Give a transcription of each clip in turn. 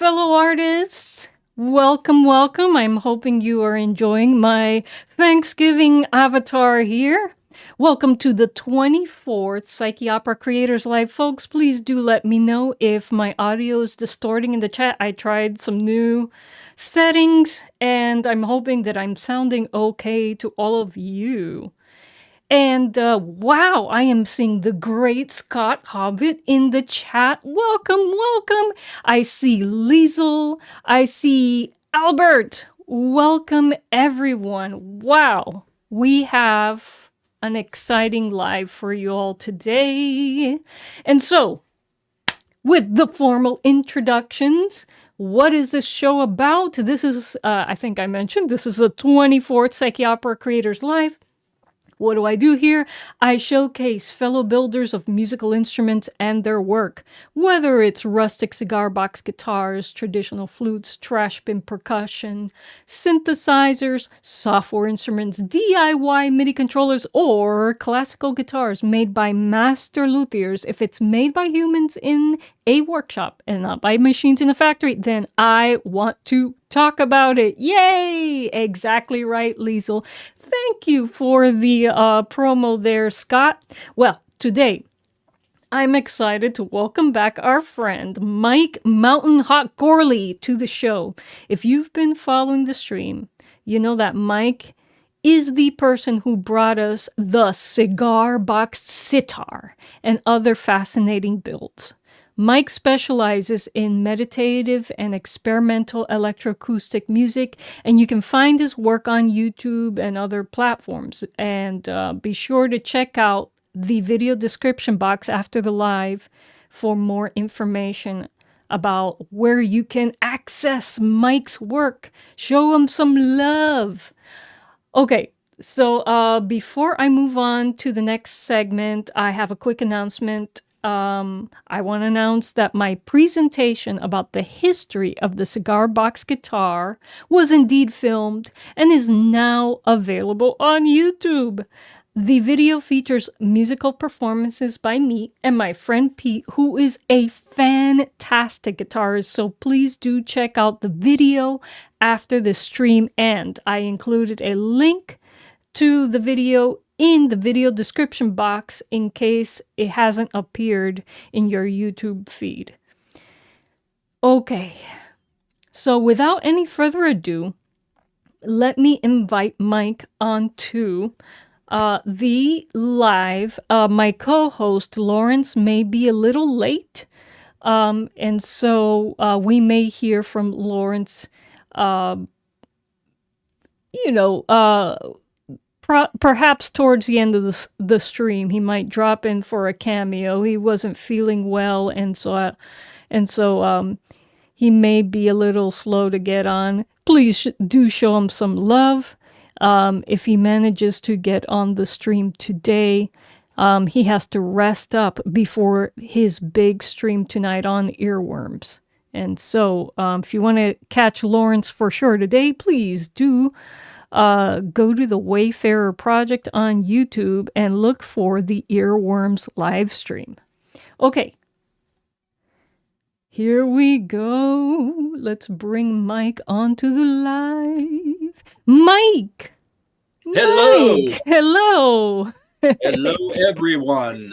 fellow artists. Welcome, welcome. I'm hoping you are enjoying my Thanksgiving avatar here. Welcome to the 24th Psycheopera Creators Live. Folks, please do let me know if my audio is distorting in the chat. I tried some new settings, and I'm hoping that I'm sounding okay to all of you. And wow, I am seeing the great Scott Hobbit in the chat. Welcome, welcome. I see Liesel. I see Albert. Welcome, everyone. Wow, we have an exciting live for you all today. And so, with the formal introductions, what is this show about? This is, I think I mentioned, this is the 24th Psycheopera Creators Live. What do I do here? I showcase fellow builders of musical instruments and their work, whether it's rustic cigar box guitars, traditional flutes, trash bin percussion, synthesizers, software instruments, DIY MIDI controllers, or classical guitars made by master luthiers. If it's made by humans in a workshop and not by machines in a factory, then I want to talk about it. Yay! Exactly right, Liesel. Thank you for the promo there, Scott. Well, today, I'm excited to welcome back our friend, Mike Mountain Hot Gourley, to the show. If you've been following the stream, you know that Mike is the person who brought us the cigar box sitar and other fascinating builds. Mike specializes in meditative and experimental electroacoustic music, and you can find his work on YouTube and other platforms. And be sure to check out the video description box after the live for more information about where you can access Mike's work. Show him some love. Okay. So before I move on to the next segment, I have a quick announcement. I want to announce that my presentation about the history of the cigar box guitar was indeed filmed and is now available on YouTube. The video features musical performances by me and my friend Pete, who is a fantastic guitarist, so please do check out the video after the stream, and I included a link to the video in the video description box in case it hasn't appeared in your YouTube feed. Okay, so without any further ado, let me invite Mike onto the live. My co-host Lawrence may be a little late, and so we may hear from Lawrence, perhaps towards the end of the stream. He might drop in for a cameo. He wasn't feeling well, and so he may be a little slow to get on. Please do show him some love. If he manages to get on the stream today, he has to rest up before his big stream tonight on earworms. And so if you want to catch Lawrence for sure today, please do go to the Wayfarer Project on YouTube and look for the Earworms live stream. Okay. Here we go. Let's bring Mike onto the live. Mike! Hello! Mike! Hello! Hello, everyone.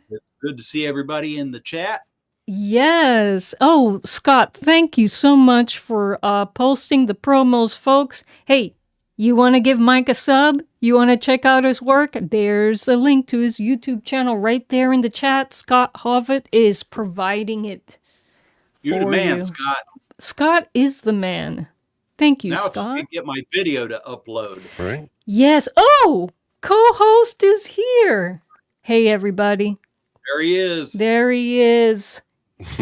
It's good to see everybody in the chat. Yes. Oh, Scott, thank you so much for posting the promos, folks. Hey, you want to give Mike a sub? You want to check out his work? There's a link to his YouTube channel right there in the chat. Scott Hobbit is providing it. You're the man, Scott. Scott is the man. Thank you, now Scott. Now if I can get my video to upload. Right? Yes. Oh, co-host is here. Hey, everybody. There he is. There he is.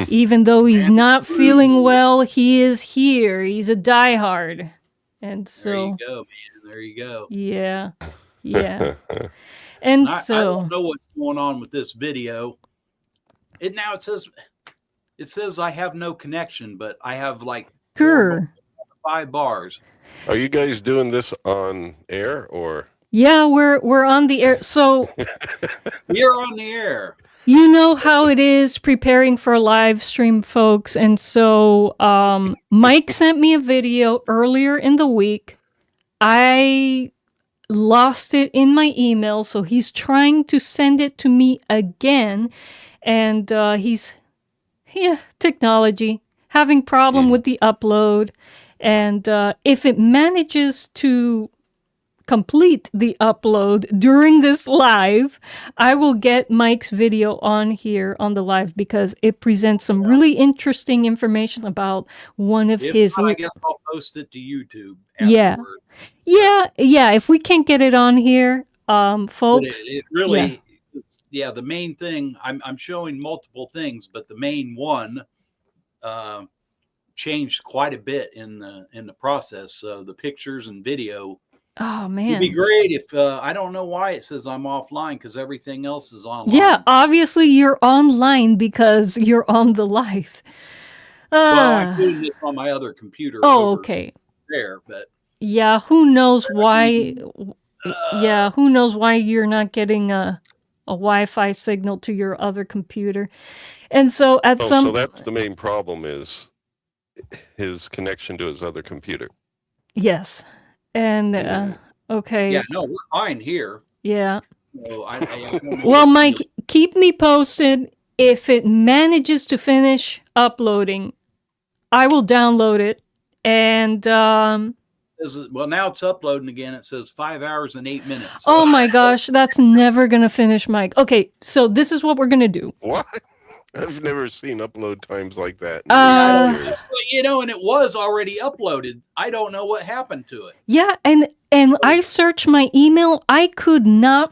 Even though he's not feeling well, he is here. He's a diehard. And so, there you go, man. There you go. Yeah. Yeah. And I don't know what's going on with this video. It says I have no connection, but I have like 5 bars. Are you guys doing this on air or? Yeah, we're on the air. So we are on the air. You know how it is preparing for a live stream, folks. And so Mike sent me a video earlier in the week. I lost it in my email, so he's trying to send it to me again. And technology, having problem with the upload. And if it manages to complete the upload during this live, I will get Mike's video on here on the live because it presents some really interesting information about one of his. Not, I guess I'll post it to YouTube. Afterward. Yeah. If we can't get it on here, folks, it really, the main thing. I'm showing multiple things, but the main one changed quite a bit in the process. So the pictures and video. Oh man, it'd be great if I don't know why it says I'm offline because everything else is online. Yeah, obviously you're online because you're on the live. Well, I'm doing this on my other computer. Oh, okay. There, but yeah, who knows why? Who knows why you're not getting a Wi-Fi signal to your other computer? And so so that's the main problem is his connection to his other computer. Yes. And okay. Yeah, no, we're fine here. Yeah. So well, Mike, keep me posted. If it manages to finish uploading, I will download it. And well, now it's uploading again. It says 5 hours and 8 minutes. So. Oh my gosh, that's never gonna finish, Mike. Okay, so this is what we're gonna do. What? I've never seen upload times like that. And it was already uploaded. I don't know what happened to it. Yeah, and I searched my email. I could not,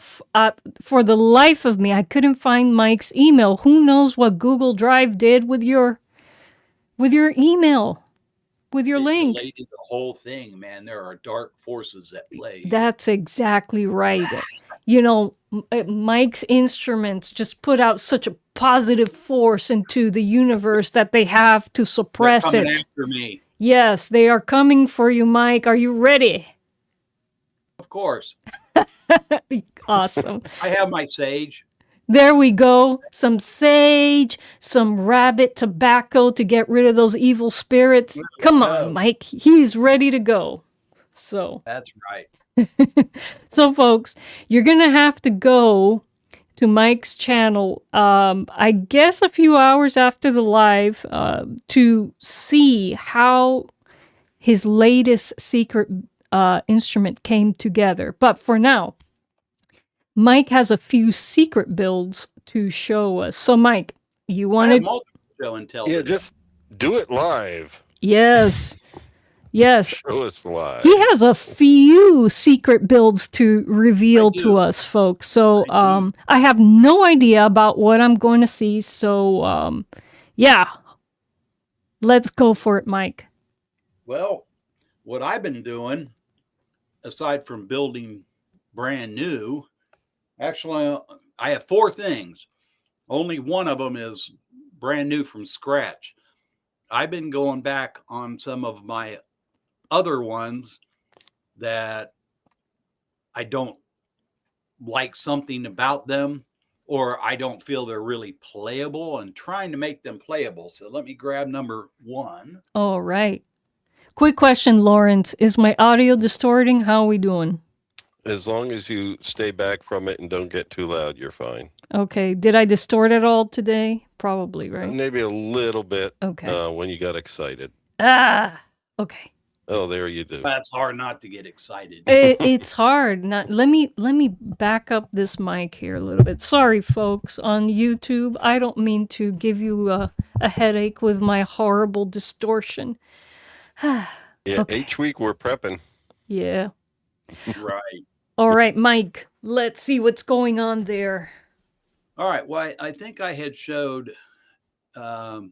for the life of me, I couldn't find Mike's email. Who knows what Google Drive did with your email, with your link? Deleted the whole thing, man. There are dark forces at play. That's exactly right. Mike's instruments just put out such a positive force into the universe that they have to suppress They're coming it. After me. Yes, they are coming for you, Mike. Are you ready? Of course. Awesome. I have my sage. There we go. Some sage, some rabbit tobacco to get rid of those evil spirits. Come on, Mike. He's ready to go. So that's right. So, folks, you're going to have to go to Mike's channel, I guess a few hours after the live, to see how his latest secret instrument came together. But for now, Mike has a few secret builds to show us. So, Mike, you want to... Yeah, just do it live. Yes. Yes. Show us live. He has a few secret builds to reveal to us, folks. So I have no idea about what I'm going to see. So, let's go for it, Mike. Well, what I've been doing, aside from building brand new, actually, I have 4 things. Only one of them is brand new from scratch. I've been going back on some of my other ones that I don't like something about them, or I don't feel they're really playable, and trying to make them playable. So let me grab number 1. All right. Quick question, Lawrence. Is my audio distorting? How are we doing? As long as you stay back from it and don't get too loud, you're fine. Okay. Did I distort it all today? Probably, right? Maybe a little bit. Okay. When you got excited. Okay. Oh, there you do. That's hard not to get excited. It's hard. Let me back up this mic here a little bit. Sorry, folks, on YouTube. I don't mean to give you a headache with my horrible distortion. Yeah, okay. Each week we're prepping. Yeah. Right. All right, Mike, let's see what's going on there. All right. Well, I think I had showed the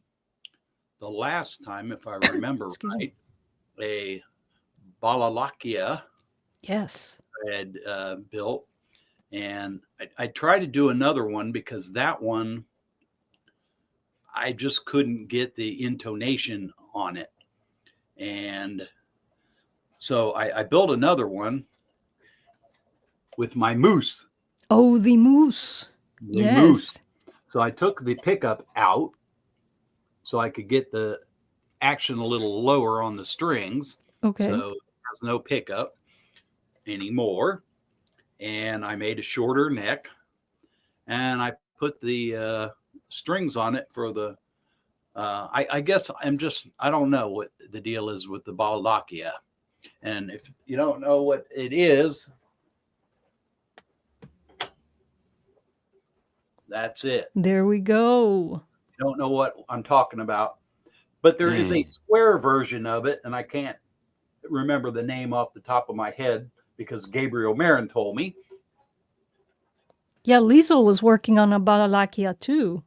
last time, if I remember right, a balalakia. Yes. I had built, and I tried to do another one because that one I just couldn't get the intonation on it, and so I built another one with my moose. Oh, the moose. The moose. So I took the pickup out so I could get the action a little lower on the strings. Okay. So there's no pickup anymore. And I made a shorter neck, and I put the strings on it for the I guess I don't know what the deal is with the balalakia. And if you don't know what it is, that's it. There we go. You don't know what I'm talking about. But there is a square version of it, and I can't remember the name off the top of my head because Gabriel Marin told me. Yeah, Liza was working on a balalakia too.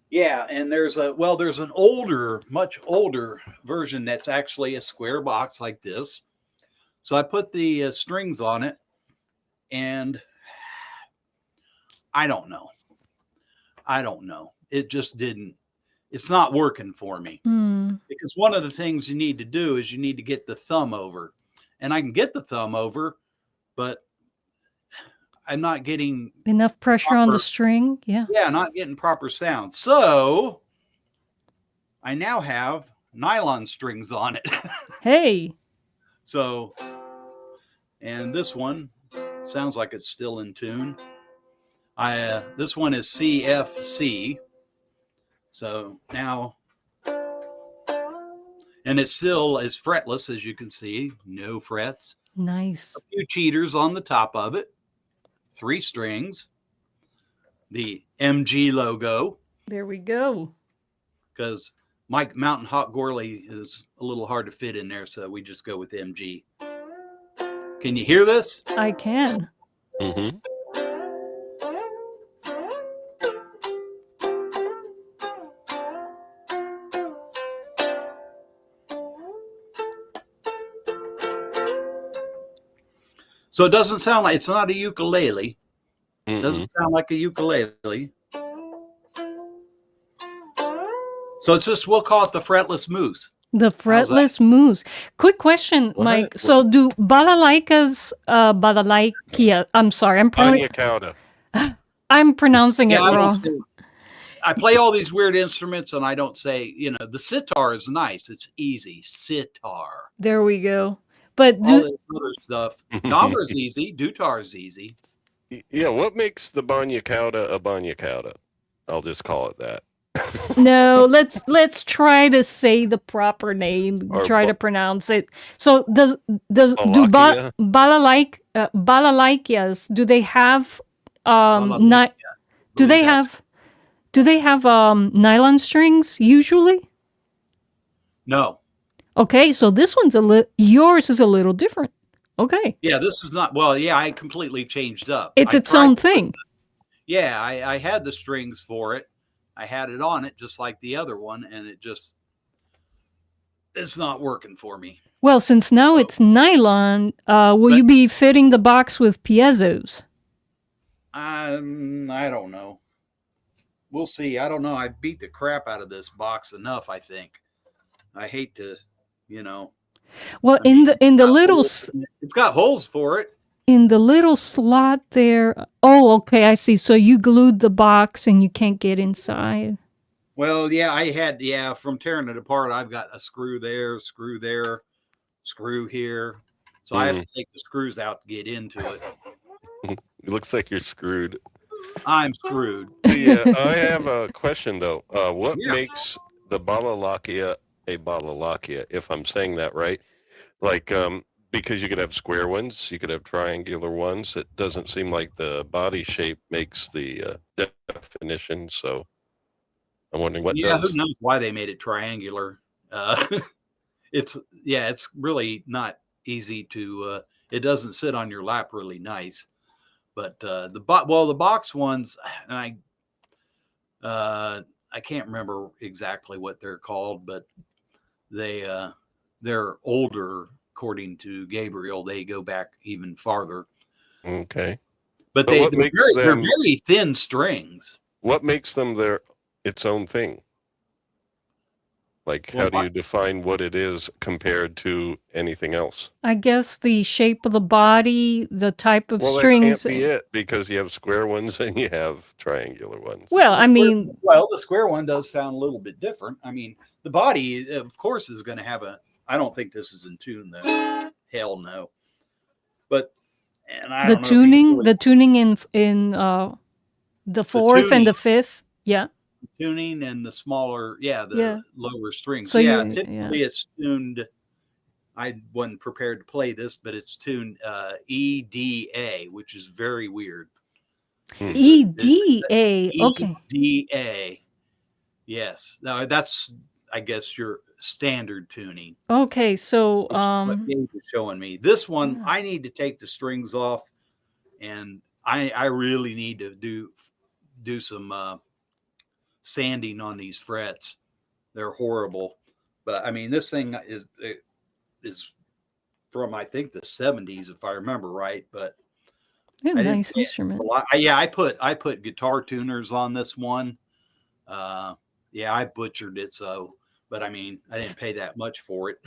Yeah, and there's an older, much older version that's actually a square box like this. So I put the strings on it, and I don't know. It just didn't. It's not working for me. Because one of the things you need to do is you need to get the thumb over, and I can get the thumb over, but I'm not getting enough pressure on the string. Yeah, not getting proper sound. So I now have nylon strings on it. Hey. So, and this one sounds like it's still in tune. This one is CFC. So now, and it still is fretless, as you can see, no frets. Nice. A few cheaters on the top of it, 3 strings, the MG logo. There we go. Because my Mountain Hawk Gourley is a little hard to fit in there, so we just go with MG. Can you hear this? I can. Mm-hmm. So it doesn't sound like, it's not a ukulele. It doesn't sound like a ukulele. So it's just, we'll call it the fretless moose. The fretless moose. Quick question, Mike. So do balalaikas, balalaikia, I'm sorry, I'm pronouncing it wrong. I play all these weird instruments and I don't say, the sitar is nice. It's easy. Sitar. There we go. But all this other stuff. Namra is easy. Dutar is easy. Yeah, what makes the banya cauda a banya cauda? I'll just call it that. No, let's try to say the proper name. Try to pronounce it. So do balalaikias? Do they have do they have nylon strings usually? No. Okay, so this one's yours is a little different. Okay. Yeah, this is not, I completely changed up. It's its own thing. Yeah, I had the strings for it. I had it on it just like the other one, and it's not working for me. Well, since now it's nylon, will you be fitting the box with piezos? I don't know. We'll see. I don't know. I beat the crap out of this box enough, I think. I hate to, Well, in the little, it's got holes for it. In the little slot there. Oh, okay, I see. So you glued the box and you can't get inside. Well, yeah, from tearing it apart, I've got a screw there, screw here. So I have to take the screws out to get into it. It looks like you're screwed. I'm screwed. Yeah, I have a question though. What makes the balalakia a balalakia, if I'm saying that right? Like, because you could have square ones, you could have triangular ones. It doesn't seem like the body shape makes the definition. So I'm wondering what does. Who knows why they made it triangular? It's really not easy to. It doesn't sit on your lap really nice. But the box ones, and I can't remember exactly what they're called, but they're older. According to Gabriel, they go back even farther. Okay. But they're very thin strings. What makes them its own thing? Like, Well, how do you define what it is compared to anything else? I guess the shape of the body, the type of Well, that can't strings. be it, because you have square ones and you have triangular ones. Well, I mean, the square one does sound a little bit different. I mean, the body, of course, is going to have a. I don't think this is in tune though. Hell no. But and I the don't know if you can tuning, really- the tuning in the fourth and the tuning. fifth. Yeah. tuning and the smaller, the Yeah. lower strings. So Typically it's tuned. I wasn't prepared to play this, but it's tuned EDA, which is very weird. EDA. Okay. EDA. Yes. Now that's, I guess, your standard tuning. Okay. So What Dave was showing me. This one, Yeah. I need to take the strings off, and I really need to do some sanding on these frets. They're horrible. But I mean, this thing is from, I think, the 70s, if I remember right. But yeah, I didn't nice play it instrument. a lot. I put guitar tuners on this one. I butchered it. But I mean, I didn't pay that much for it.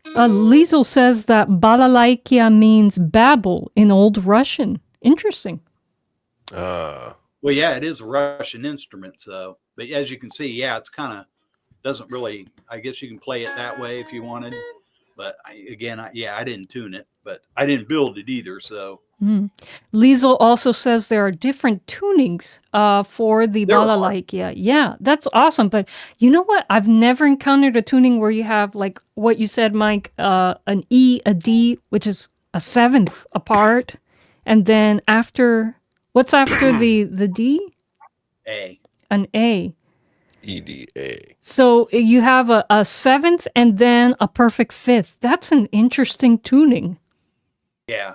Liesel says that balalaikia means babble in Old Russian. Interesting. Well, yeah, it is a Russian instrument. So, but as you can see, it's kind of doesn't really. I guess you can play it that way if you wanted. But I didn't tune it, but I didn't build it either. So. Liesel also says there are different tunings for the balalaikia. Yeah, that's awesome. But you know what? I've never encountered a tuning where you have, like what you said, Mike, an E, a D, which is a seventh apart. And then what's after the D? A. An A. EDA. So you have a seventh and then a perfect fifth. That's an interesting tuning. Yeah.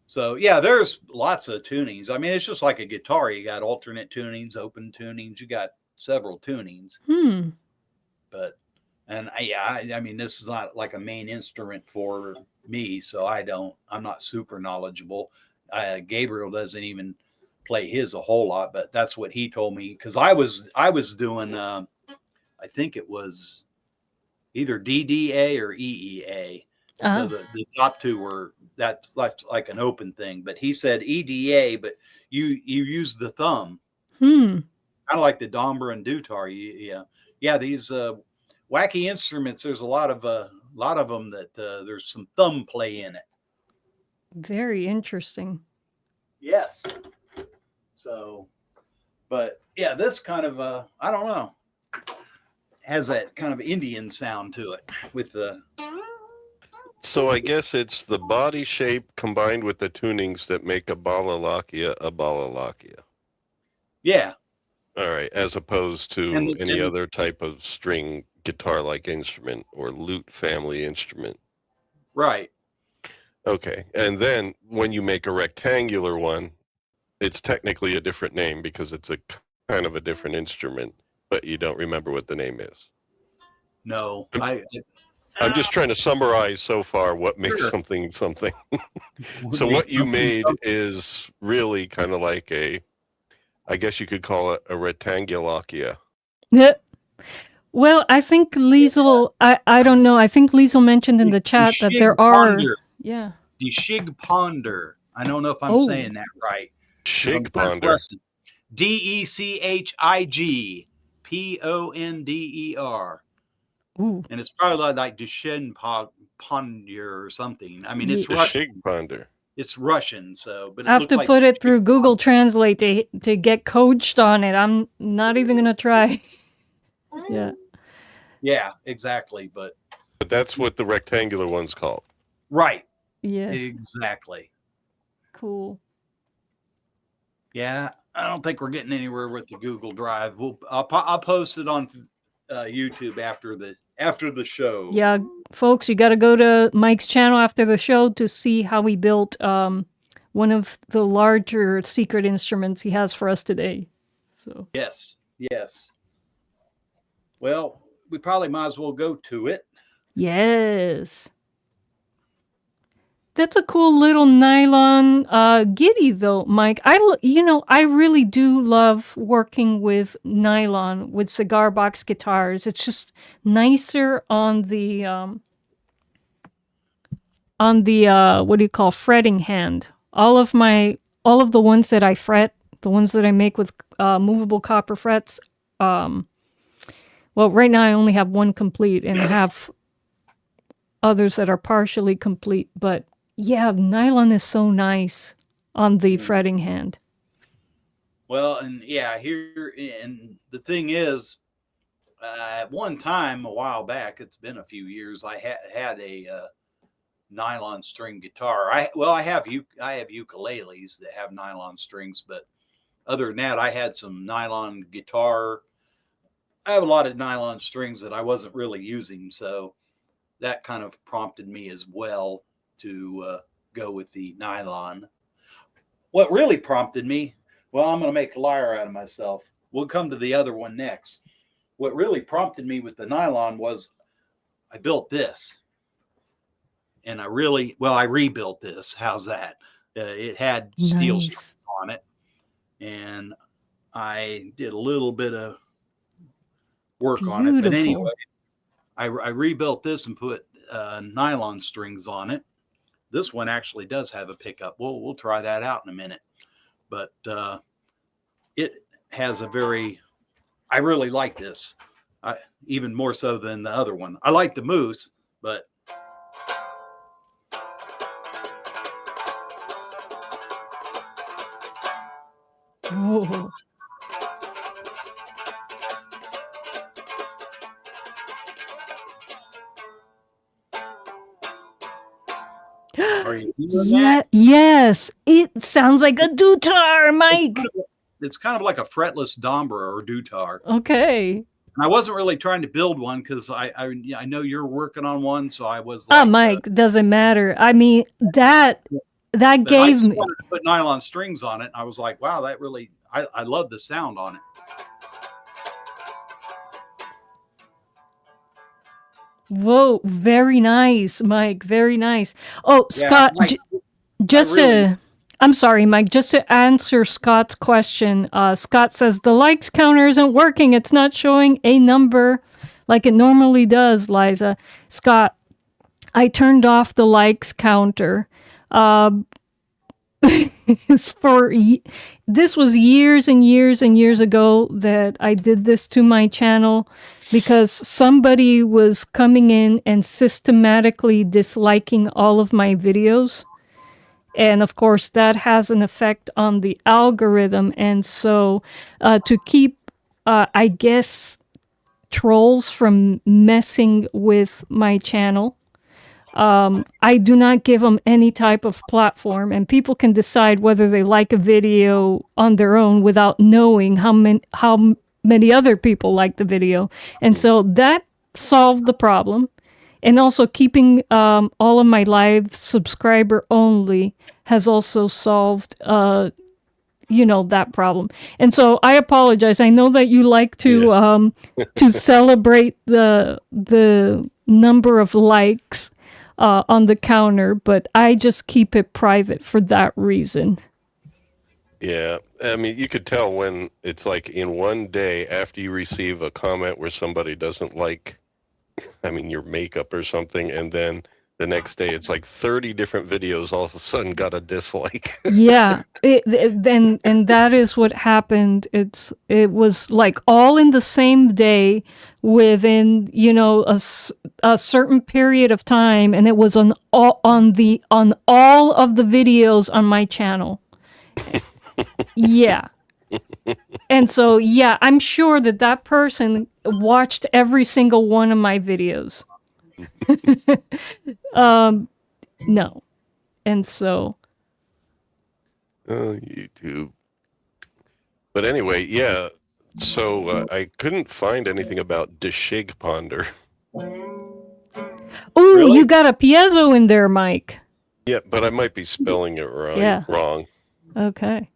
So, there's lots of tunings. I mean, it's just like a guitar. You got alternate tunings, open tunings. You got several tunings. But, and I mean, this is not like a main instrument for me. So I'm not super knowledgeable. Gabriel doesn't even play his a whole lot, but that's what he told me. Cause I was doing, I think it was either DDA or EEA. So the top two that's like an open thing, but he said EDA, but you use the thumb, kind of like the Dombra and Dutar. These wacky instruments. There's a lot of them that there's some thumb play in it. Very interesting. Yes. So, but this kind of I don't know, has that kind of Indian sound to it with the. So I guess it's the body shape combined with the tunings that make a balalakia a balalakia. Yeah. All right. As opposed to any other type of string guitar-like instrument or lute family instrument. Right. Okay. And then when you make a rectangular one, it's technically a different name because it's a kind of a different instrument, but you don't remember what the name is. No. I'm just trying to summarize so far what makes something. So what you made is really kind of like I guess you could call it a rectangulakia. Yeah. Well, I think Liesel, I don't know. I think Liesel mentioned in the chat that there are. The Shig Ponder. I don't know if I'm saying that right. Shig Ponder. DECHIG PONDER. Ooh. And it's probably like Dushen Ponder or something. I mean, it's Russian. Shig Ponder. It's Russian, so. But I have to put it through Google Translate to get coached on it. I'm not even gonna try. Yeah. Yeah, exactly. But that's what the rectangular one's called. Right. Yes. Exactly. Cool. Yeah, I don't think we're getting anywhere with the Google Drive. I'll post it on YouTube after the show. Yeah, folks, you got to go to Mike's channel after the show to see how he built one of the larger secret instruments he has for us today. So yes. Well, we probably might as well go to it. Yes. That's a cool little nylon giddy, though, Mike. I really do love working with nylon with cigar box guitars. It's just nicer on the what do you call, fretting hand. All of the ones that I fret, the ones that I make with movable copper frets. Well, right now I only have one complete, and I have others that are partially complete, but yeah, nylon is so nice on the fretting hand. Well, and yeah, and the thing is, at one time, a while back, it's been a few years, I had a nylon string guitar. I have ukuleles that have nylon strings, but other than that, I had some nylon guitar. I have a lot of nylon strings that I wasn't really using, so that kind of prompted me as well to go with the nylon. What really prompted me, well, I'm going to make a liar out of myself. We'll come to the other one next. What really prompted me with the nylon was I built this. And I rebuilt this. How's that? It had steel strings on it. And I did a little bit of work on it. But anyway, I rebuilt this and put nylon strings on it. This one actually does have a pickup. We'll try that out in a minute. But it has I really like this. Even more so than the other one. I like the Moose, but oh. Are you hearing that? Yes, it sounds like a dutar, Mike. It's kind of like a fretless Dombra or dutar. Okay. And I wasn't really trying to build one because I know you're working on one, so I was like, Mike, doesn't matter. I mean, that gave me. I wanted to put nylon strings on it. And I was like, wow, that really, I love the sound on it. Whoa, very nice, Mike. Very nice. Oh, Yeah, Scott, Mike, I'm sorry, Mike, just to answer Scott's question, Scott says the likes counter isn't working. It's not showing a number like it normally does, Liza. Scott, I turned off the likes counter. This was years and years and years ago that I did this to my channel because somebody was coming in and systematically disliking all of my videos. And of course, that has an effect on the algorithm. And so to keep, I guess, trolls from messing with my channel, I do not give them any type of platform, and people can decide whether they like a video on their own without knowing how many other people like the video. And so that solved the problem. And also keeping all of my live subscriber only has also solved that problem. And so I apologize. I know that you like to to celebrate the number of likes on the counter, but I just keep it private for that reason. Yeah, I mean, you could tell when it's like in one day after you receive a comment where somebody doesn't like, your makeup or something, and then the next day it's like 30 different videos all of a sudden got a dislike. Yeah, and that is what happened. It was like all in the same day within a certain period of time, and it was on all of the videos on my channel. Yeah. And so, yeah, I'm sure that person watched every single one of my videos. No. And so. YouTube. But anyway, yeah. So I couldn't find anything about Deshig Ponder. Oh, really? You got a piezo in there, Mike. Yeah, but I might be spelling it wrong. Okay.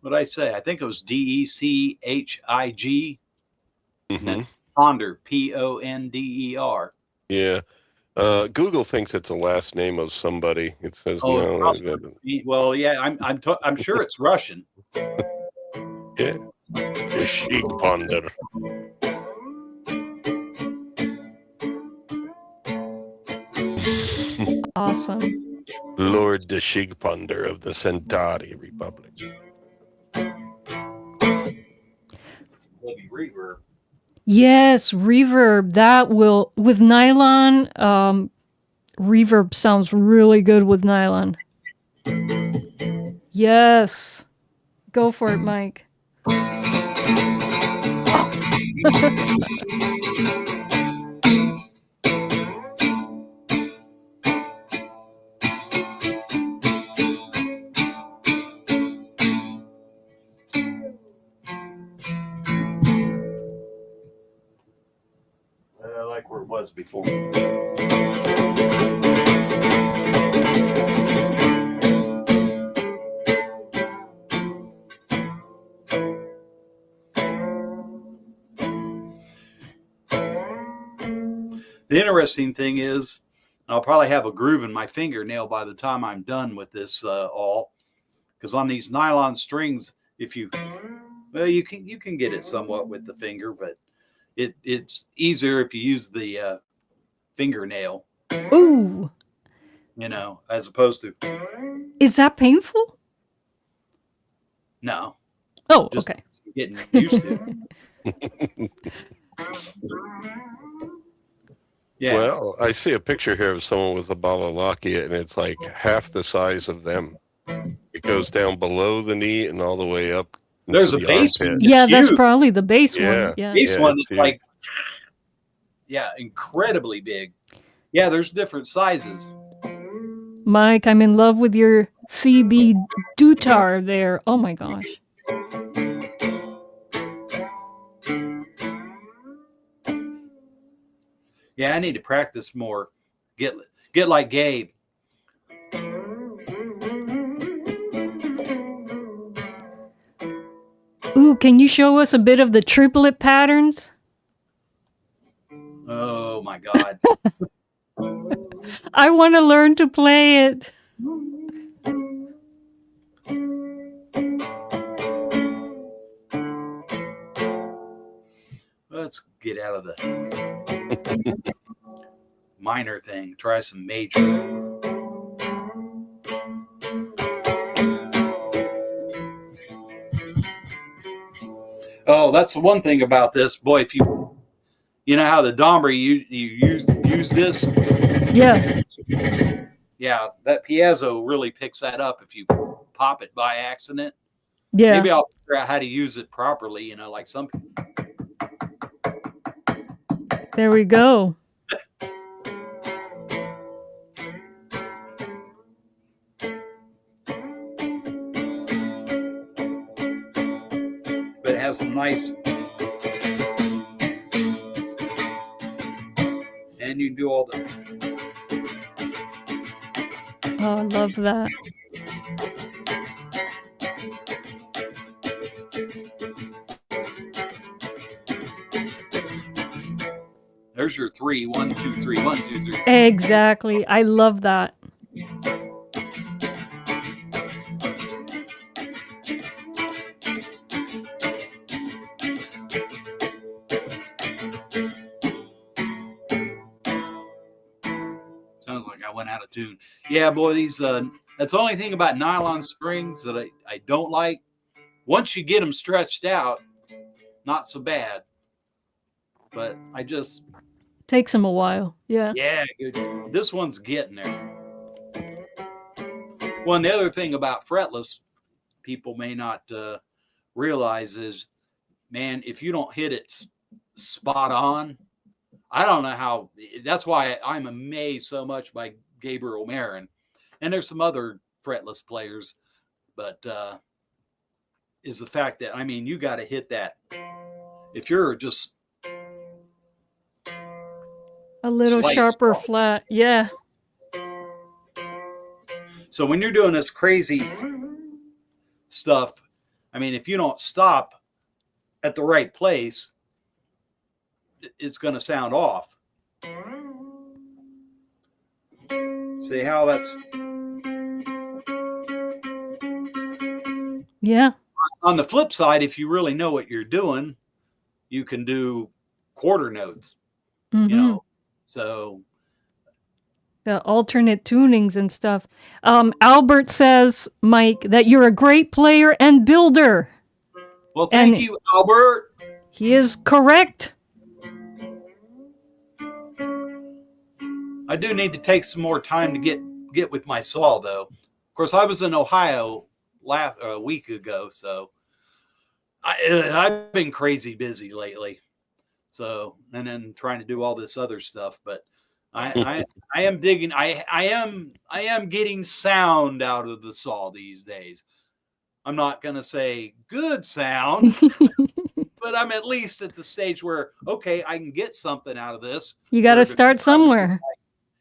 What did I say? I think it was DECHIG. Mm-hmm. Ponder, PONDER. Yeah. Google thinks it's a last name of somebody. It says Oh, no. well, yeah, I'm sure it's Russian. Yeah. The Sheik Ponder. Awesome. Lord the Sheik Ponder of the Centauri Republic. Heavy reverb. Yes, reverb. That will, with nylon, reverb sounds really good with nylon. Yes. Go for it, Mike. Like where it was before. The interesting thing is, I'll probably have a groove in my fingernail by the time I'm done with this all, because on these nylon strings, if you, well, you can get it somewhat with the finger, but it's easier if you use the fingernail. Ooh. You know, as opposed to. Is that painful? No. Oh, just okay. Getting used to it. Yeah. Well, I see a picture here of someone with a balalakia, and it's like half the size of them. It goes down below the knee and all the way up. There's a the bass armpit. one. Yeah, that's huge. probably the bass Yeah. one. Yeah. Bass Yeah, one it's is like, yeah, incredibly big. Yeah, there's different sizes. Mike, I'm in love with your CB dutar there. Oh my gosh. Yeah, I need to practice more. Get like Gabe. Ooh, can you show us a bit of the triplet patterns? Oh my God. I want to learn to play it. Let's get out of the minor thing. Try some major. Oh, that's the one thing about this. Boy, if you know how the Domri you use this? Yeah. Yeah, that piezo really picks that up if you pop it by accident. Yeah. Maybe I'll figure out how to use it properly, you know, like some. There we go. But it has some nice. And you do all the. Oh, I love that. There's your 3, 1, 2, 3, 1, 2, 3. Exactly. I love that. Sounds like I went out of tune. Yeah, boy, these that's the only thing about nylon strings that I don't like. Once you get them stretched out, not so bad. But I just takes them a while. Yeah. Yeah, good. This one's getting there. Well, and the other thing about fretless, people may not realize is, man, if you don't hit it spot on, I don't know how. That's why I'm amazed so much by Gabriel Marin, and there's some other fretless players, but is the fact that, I mean, you got to hit that. If you're just a little sharper flat, yeah. So when you're doing this crazy stuff, I mean, if you don't stop at the right place, it's going to sound off. See how that's... Yeah. On the flip side, if you really know what you're doing, you can do quarter notes, you know, so... The alternate tunings and stuff. Albert says, Mike, that you're a great player and builder. Well, thank you, Albert. He is correct. I do need to take some more time to get with my saw, though. Of course, I was in Ohio a week ago, so I've been crazy busy lately. So, and then trying to do all this other stuff, but I am digging. I am getting sound out of the saw these days. I'm not going to say good sound, but I'm at least at the stage where, okay, I can get something out of this. You got to start somewhere.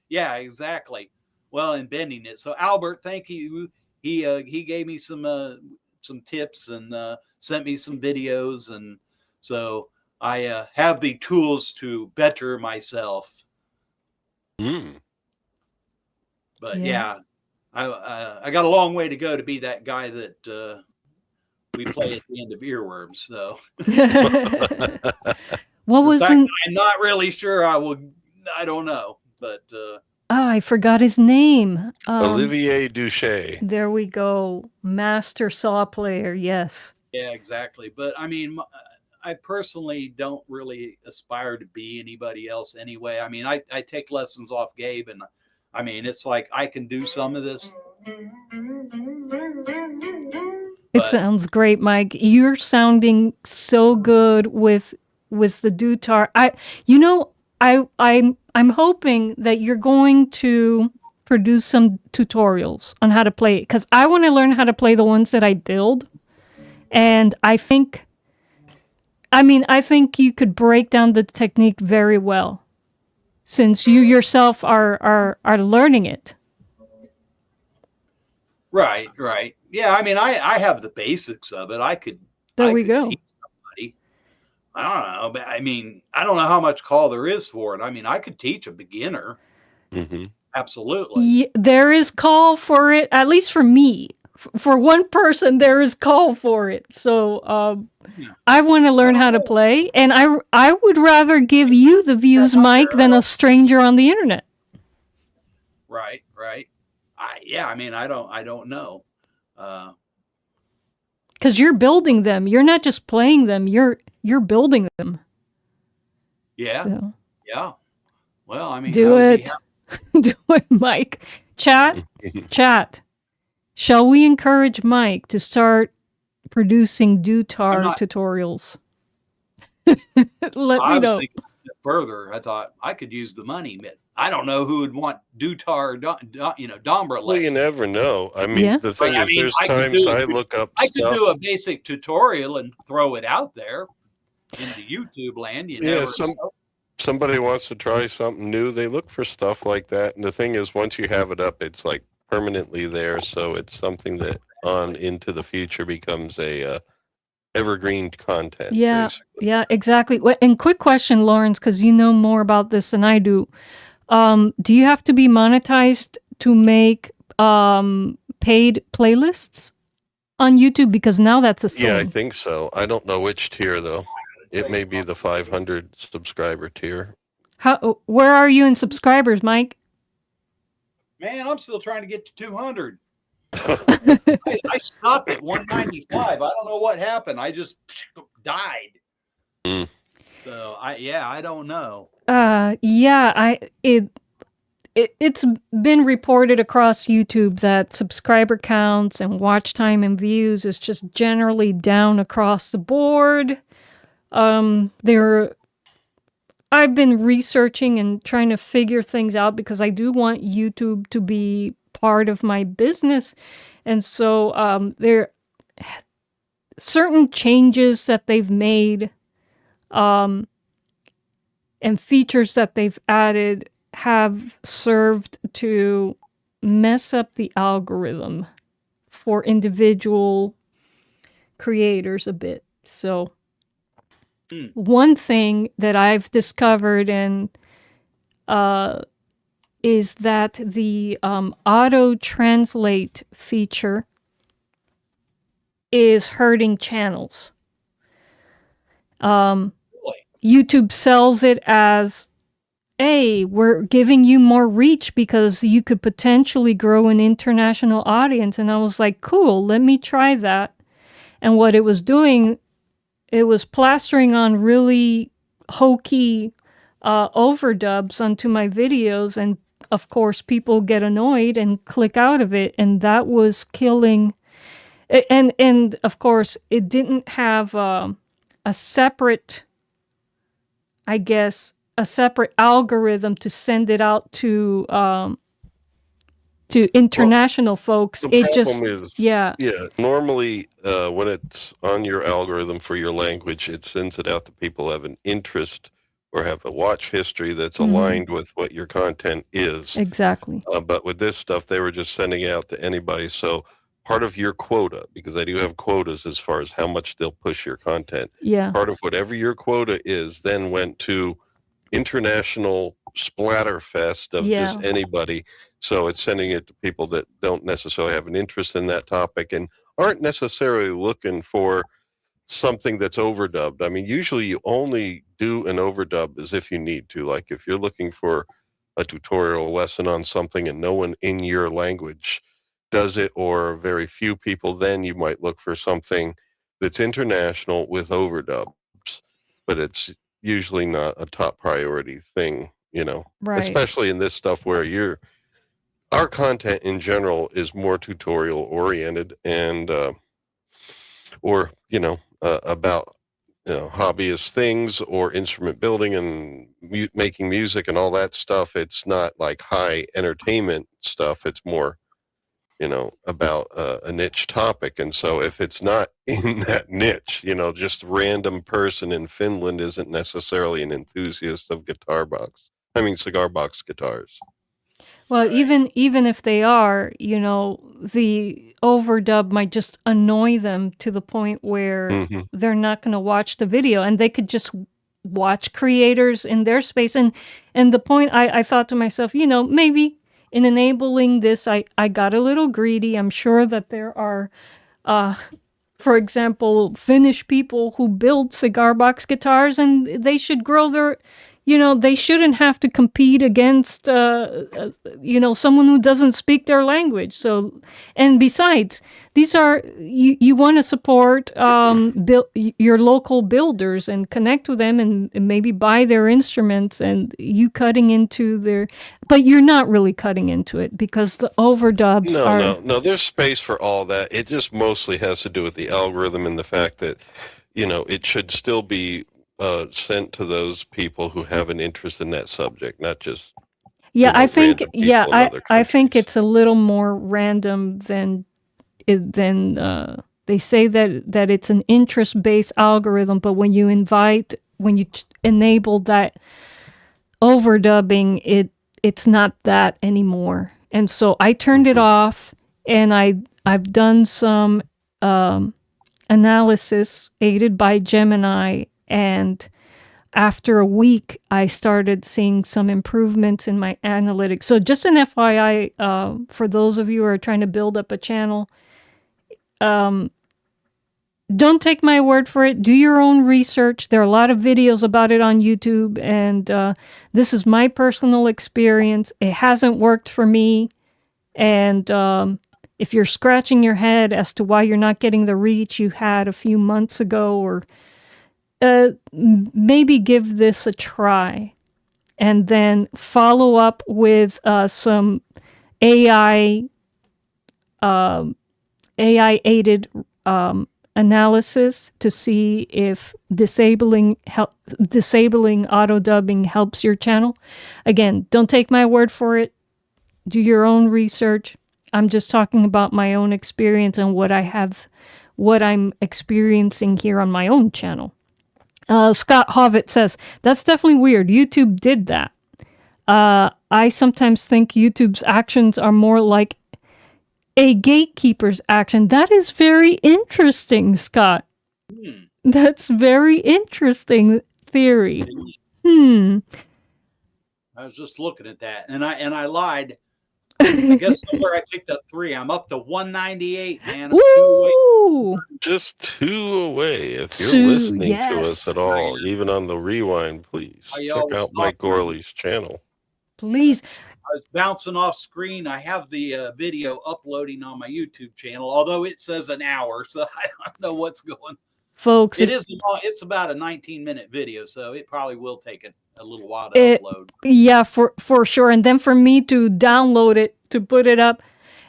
Yeah, exactly. Well, and bending it. So Albert, thank you. He gave me some tips and sent me some videos, and so I have the tools to better myself. But yeah, I got a long way to go to be that guy that we play at the end of Earworms. So what was I'm not really sure I don't know, but I forgot his name. Olivier Duché. There we go. Master saw player. Yes. Yeah, exactly. But I mean, I personally don't really aspire to be anybody else anyway. I mean, I take lessons off Gabe, and I mean, it's like I can do some of this. It sounds great, Mike. You're sounding so good with the dutar. I'm hoping that you're going to produce some tutorials on how to play it, because I want to learn how to play the ones that I build. And I think you could break down the technique very well, since you yourself are learning it. Right. Yeah, I mean, I have the basics of it. I could go. Teach somebody. I don't know, but I mean, I don't know how much call there is for it. I mean, I could teach a beginner. Mm-hmm. Absolutely. Yeah, there is call for it, at least for me. For one person, there is call for it. So I want to learn how to play, and I would rather give you the views, Mike, than a stranger on the internet. Right. I mean, I don't know. Because you're building them. You're not just playing them. You're building them. Yeah. So. Yeah. Well, I mean, do it. Do it, Mike. Chat. Shall we encourage Mike to start producing dutar tutorials? Let me know. Thinking further, I thought I could use the money. I don't know who would want dutar, Dombra lessons. Well, you never know. I mean, the thing is, there's times I look up stuff. I could do a basic tutorial and throw it out there into YouTube land. Somebody wants to try something new. They look for stuff like that. And the thing is, once you have it up, it's like permanently there. So it's something that on into the future becomes a evergreen content. Yeah, basically. Yeah, exactly. And quick question, Lawrence, because you know more about this than I do. Do you have to be monetized to make paid playlists on YouTube? Because now that's a thing. Yeah, I think so. I don't know which tier, though. It may be the 500 subscriber tier. Where are you in subscribers, Mike? Man, I'm still trying to get to 200. I stopped at 195. I don't know what happened. I just died. So I don't know. It's been reported across YouTube that subscriber counts and watch time and views is just generally down across the board. I've been researching and trying to figure things out because I do want YouTube to be part of my business. And so there are certain changes that they've made and features that they've added have served to mess up the algorithm for individual creators a bit. So one thing that I've discovered and is that the auto translate feature is hurting channels. Really? YouTube sells it as, hey, we're giving you more reach because you could potentially grow an international audience. And I was like, cool, let me try that. And what it was doing, it was plastering on really hokey overdubs onto my videos. And of course, people get annoyed and click out of it. And that was killing. And of course, it didn't have a separate, I guess, a separate algorithm to send it out to international folks. The It problem just, is, yeah, normally when it's on your algorithm for your language, it sends it out to people who have an interest or have a watch history that's aligned with what your content is. exactly. But with this stuff, they were just sending it out to anybody. So part of your quota, because I do have quotas as far as how much they'll push your content, Yeah, part of whatever your quota is then went to international splatterfest of Yeah. just anybody. So it's sending it to people that don't necessarily have an interest in that topic and aren't necessarily looking for something that's overdubbed. I mean, usually you only do an overdub as if you need to. Like if you're looking for a tutorial lesson on something and no one in your language does it, or very few people, then you might look for something that's international with overdubs. But it's usually not a top priority thing, right. especially in this stuff where our content in general is more tutorial oriented and or about hobbyist things or instrument building and making music and all that stuff. It's not like high entertainment stuff. It's more about a niche topic. And so if it's not in that niche, just random person in Finland isn't necessarily an enthusiast of cigar box guitars. Well, Right. even if they are, the overdub might just annoy them to the point where Mm-hmm. they're not going to watch the video, and they could just watch creators in their space. And the point I thought to myself, maybe in enabling this, I got a little greedy. I'm sure that there are, for example, Finnish people who build cigar box guitars, and they should grow their, they shouldn't have to compete against, someone who doesn't speak their language. So, and besides, these are, you want to support your local builders and connect with them and maybe buy their instruments, and you cutting into but you're not really cutting into it because the overdubs are. No, there's space for all that. It just mostly has to do with the algorithm and the fact that, it should still be sent to those people who have an interest in that subject, not just Yeah, I think random people in other I think countries. it's a little more random than they say that it's an interest-based algorithm, but when you enable that overdubbing, it's not that anymore. And so I turned it off, and I've done some analysis aided by Gemini, and after a week, I started seeing some improvements in my analytics. So just an FYI, for those of you who are trying to build up a channel, don't take my word for it. Do your own research. There are a lot of videos about it on YouTube, and this is my personal experience. It hasn't worked for me, and if you're scratching your head as to why you're not getting the reach you had a few months ago, or maybe give this a try, and then follow up with some AI aided analysis to see if disabling auto dubbing helps your channel. Again, don't take my word for it. Do your own research. I'm just talking about my own experience and what I'm experiencing here on my own channel. Scott Hovitt says, that's definitely weird. YouTube did that. I sometimes think YouTube's actions are more like a gatekeeper's action. That is very interesting, Scott. That's very interesting theory. I I was just looking at that, and I lied. I guess somewhere I picked up 3. I'm up to 198, man. I'm 2 away. Woo! Just 2 away. If you're 2, listening to us yes. at all, even on the rewind, please Oh, you check always out stop Mike me. Gourley's channel. Please. I was bouncing off screen. I have the video uploading on my YouTube channel, although it says an hour, so I don't know what's going. Folks, It's about a 19-minute video, so it probably will take a little while to upload. Yeah, for sure. And then for me to download it, to put it up.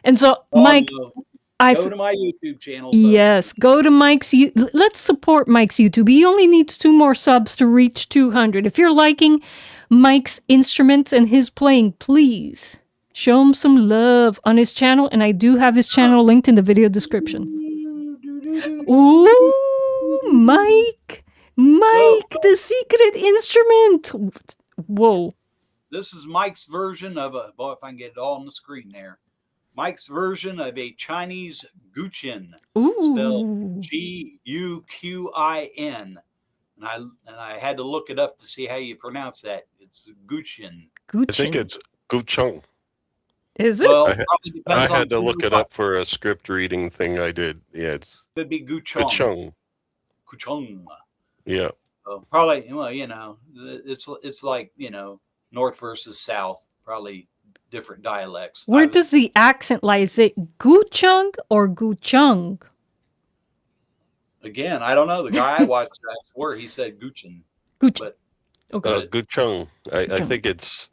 And so, Mike, No. Go to my YouTube channel. Yes, go to Mike's. Let's support Mike's YouTube. He only needs 2 more subs to reach 200. If you're liking Mike's instruments and his playing, please show him some love on his channel. And I do have his channel linked in the video description. Ooh, Mike, the secret instrument. Whoa. This is Mike's version of if I can get it all on the screen there. Mike's version of a Chinese guqin, spelled Guqin. And I had to look it up to see how you pronounce that. It's guqin. I think it's gucheng. Is it? Well, I had to look it up for a script reading thing I did. Yeah, it could be gucheng. Gucheng. Yeah. So probably, well, it's like, North versus South, probably different dialects. Where does the accent lie? Is it gucheng or gucheng? Again, I don't know. The guy I watched, I swear he said guqin. Guqin. Okay. Gucheng. I think it's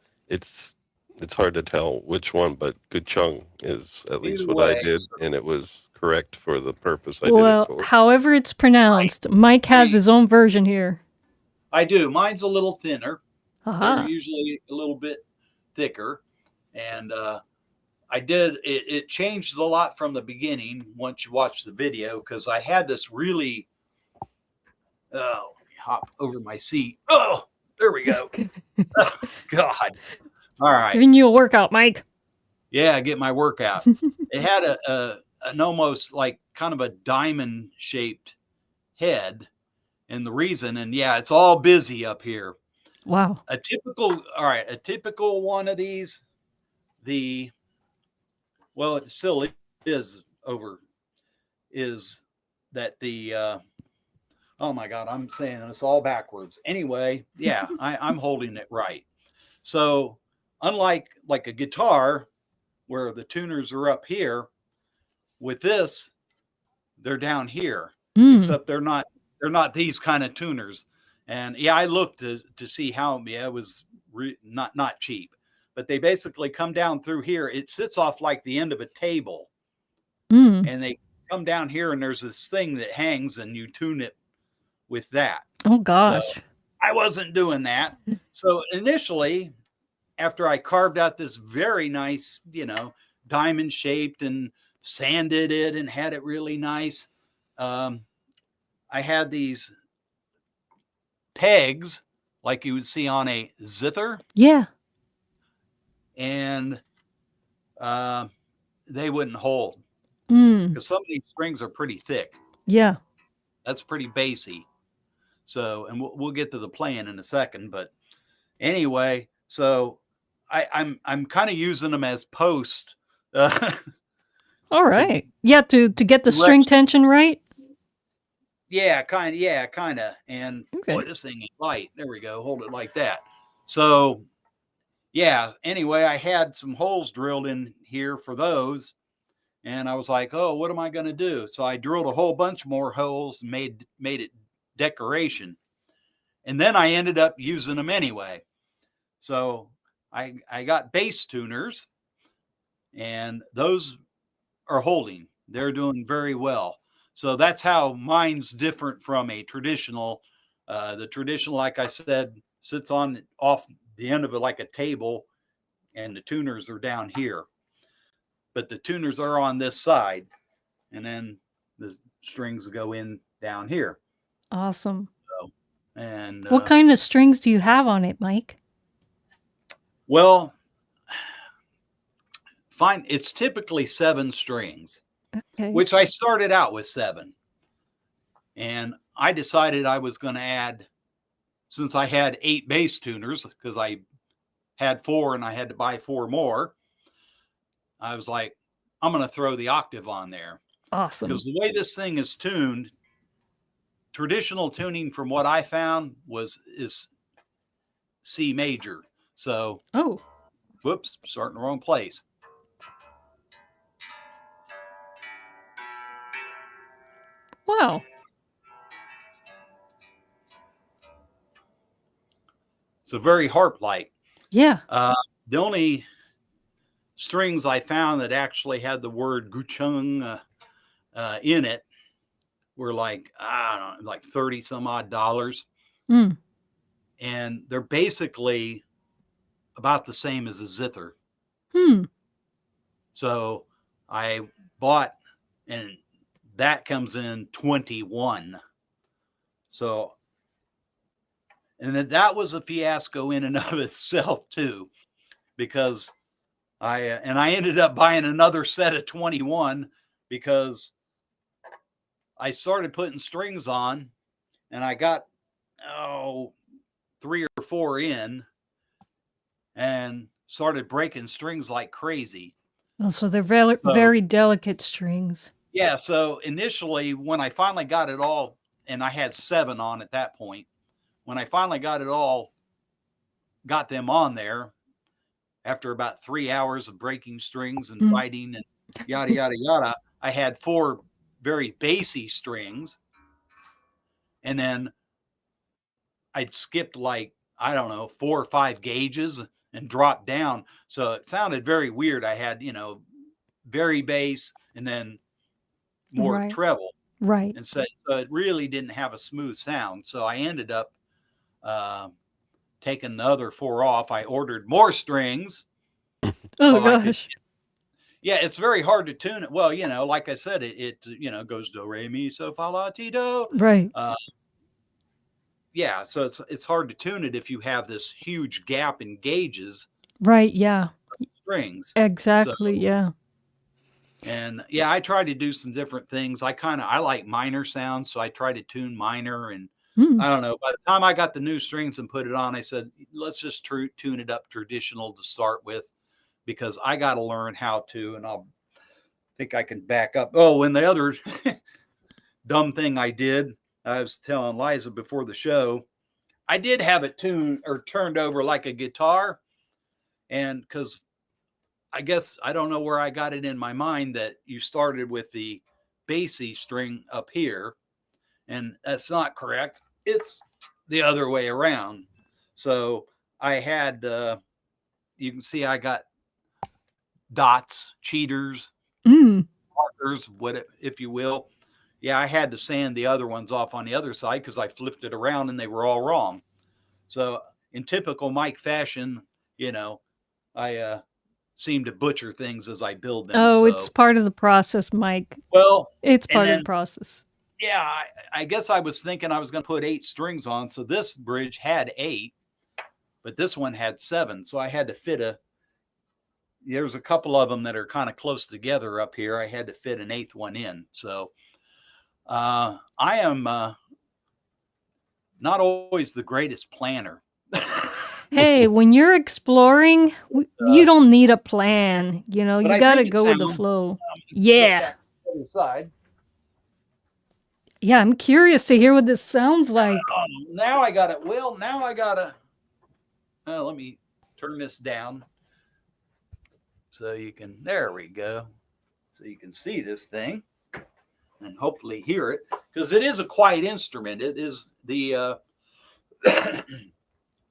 hard to tell which one, but gucheng is at least what I did, and it was correct for the purpose I did it for. However it's pronounced, Mike has his own version here. I do. Mine's a little thinner. Uh-huh. They're usually a little bit thicker. And it changed a lot from the beginning once you watch the video, because I had this really, hop over my seat. Oh, there we go. Oh, God. All right. Giving you a workout, Mike. Yeah, get my workout. It had an almost like kind of a diamond shaped head. And the reason, it's all busy up here. Wow. A typical one of these, it still is that oh my God, I'm saying this all backwards. Anyway, yeah, I'm holding it right. So unlike like a guitar where the tuners are up here, with this, they're down here, except they're not these kind of tuners. And I looked to see how, it was not cheap. But they basically come down through here. It sits off like the end of a table. And they come down here, and there's this thing that hangs, and you tune it with that. Oh, gosh. So I wasn't doing that. So initially, after I carved out this very nice, diamond shaped and sanded it and had it really nice, I had these pegs like you would see on a zither. Yeah. And they wouldn't hold, because some of these strings are pretty thick. Yeah, that's pretty bassy. So, and we'll get to the playing in a second. But anyway, so I'm kind of using them as post. All right. Yeah, to get the string tension right. Yeah, kind of. And boy, this thing is light. There we go. Hold it like that. So. Yeah, anyway, I had some holes drilled in here for those, and I was like, oh, what am I going to do? So I drilled a whole bunch more holes and made it decoration. And then I ended up using them anyway. So I got bass tuners, and those are holding. They're doing very well. So that's how mine's different from a traditional. The traditional, like I said, sits off the end of it like a table, and the tuners are down here, but the tuners are on this side, and then the strings go in down here. Awesome. So, and what kind of strings do you have on it, Mike? Well, fine. It's typically 7 strings, which I started out with 7, and I decided I was going to add, since I had 8 bass tuners, because I had 4 and I had to buy 4 more, I was like, I'm going to throw the octave on there. Awesome. Because the way this thing is tuned, traditional tuning from what I found is C major. So, whoops, starting the wrong place. Wow. So very harp-like. Yeah. The only strings I found that actually had the word guchung in it were like, I don't know, like 30 some odd dollars. Mm. And they're basically about the same as a zither. So I bought, and that comes in 21. So, and then that was a fiasco in and of itself too, because I ended up buying another set of 21 because I started putting strings on, and I got 3 or 4 in, and started breaking strings like crazy. Oh, so they're very, very delicate strings. Yeah. So initially, when I finally got it all, and I had 7 on at that point, when I finally got them on there, after about 3 hours of breaking strings and fighting and yada, yada, yada, I had 4 very bassy strings. And then I'd skipped like, I don't know, 4 or 5 gauges and dropped down. So it sounded very weird. I had, very bass and then more treble. Right. And so it really didn't have a smooth sound. So I ended up taking the other 4 off. I ordered more strings. Oh, gosh. Yeah, it's very hard to tune it. Well, like I said, it goes do, re, mi, so, fa, la, ti, do. Right. Yeah, so it's hard to tune it if you have this huge gap in gauges. Right, yeah. Strings. Exactly, yeah. And yeah, I try to do some different things. I like minor sounds, so I try to tune minor, and I don't know. By the time I got the new strings and put it on, I said, let's just tune it up traditional to start with, because I got to learn how to, and I'll think I can back up. Oh, and the other dumb thing I did, I was telling Liza before the show, I did have it tuned or turned over like a guitar. And because I guess I don't know where I got it in my mind that you started with the bassy string up here, and that's not correct. It's the other way around. So I had, you can see I got dots, cheaters, markers, if you will. Yeah, I had to sand the other ones off on the other side because I flipped it around and they were all wrong. So in typical Mike fashion, I seem to butcher things as I build them. Oh, so it's part of the process, Mike. Well, it's part of the process. Yeah, I guess I was thinking I was going to put 8 strings on. So this bridge had 8, but this one had 7. So I had to fit there's a couple of them that are kind of close together up here. I had to fit an 8th one in. So I am not always the greatest planner. Hey, when you're exploring, you don't need a plan. You got to go with the flow. Yeah. Side. Yeah, I'm curious to hear what this sounds like. Now I got it. Well, now I got to, let me turn this down so you can, there we go. So you can see this thing and hopefully hear it, because it is a quiet instrument. It is the,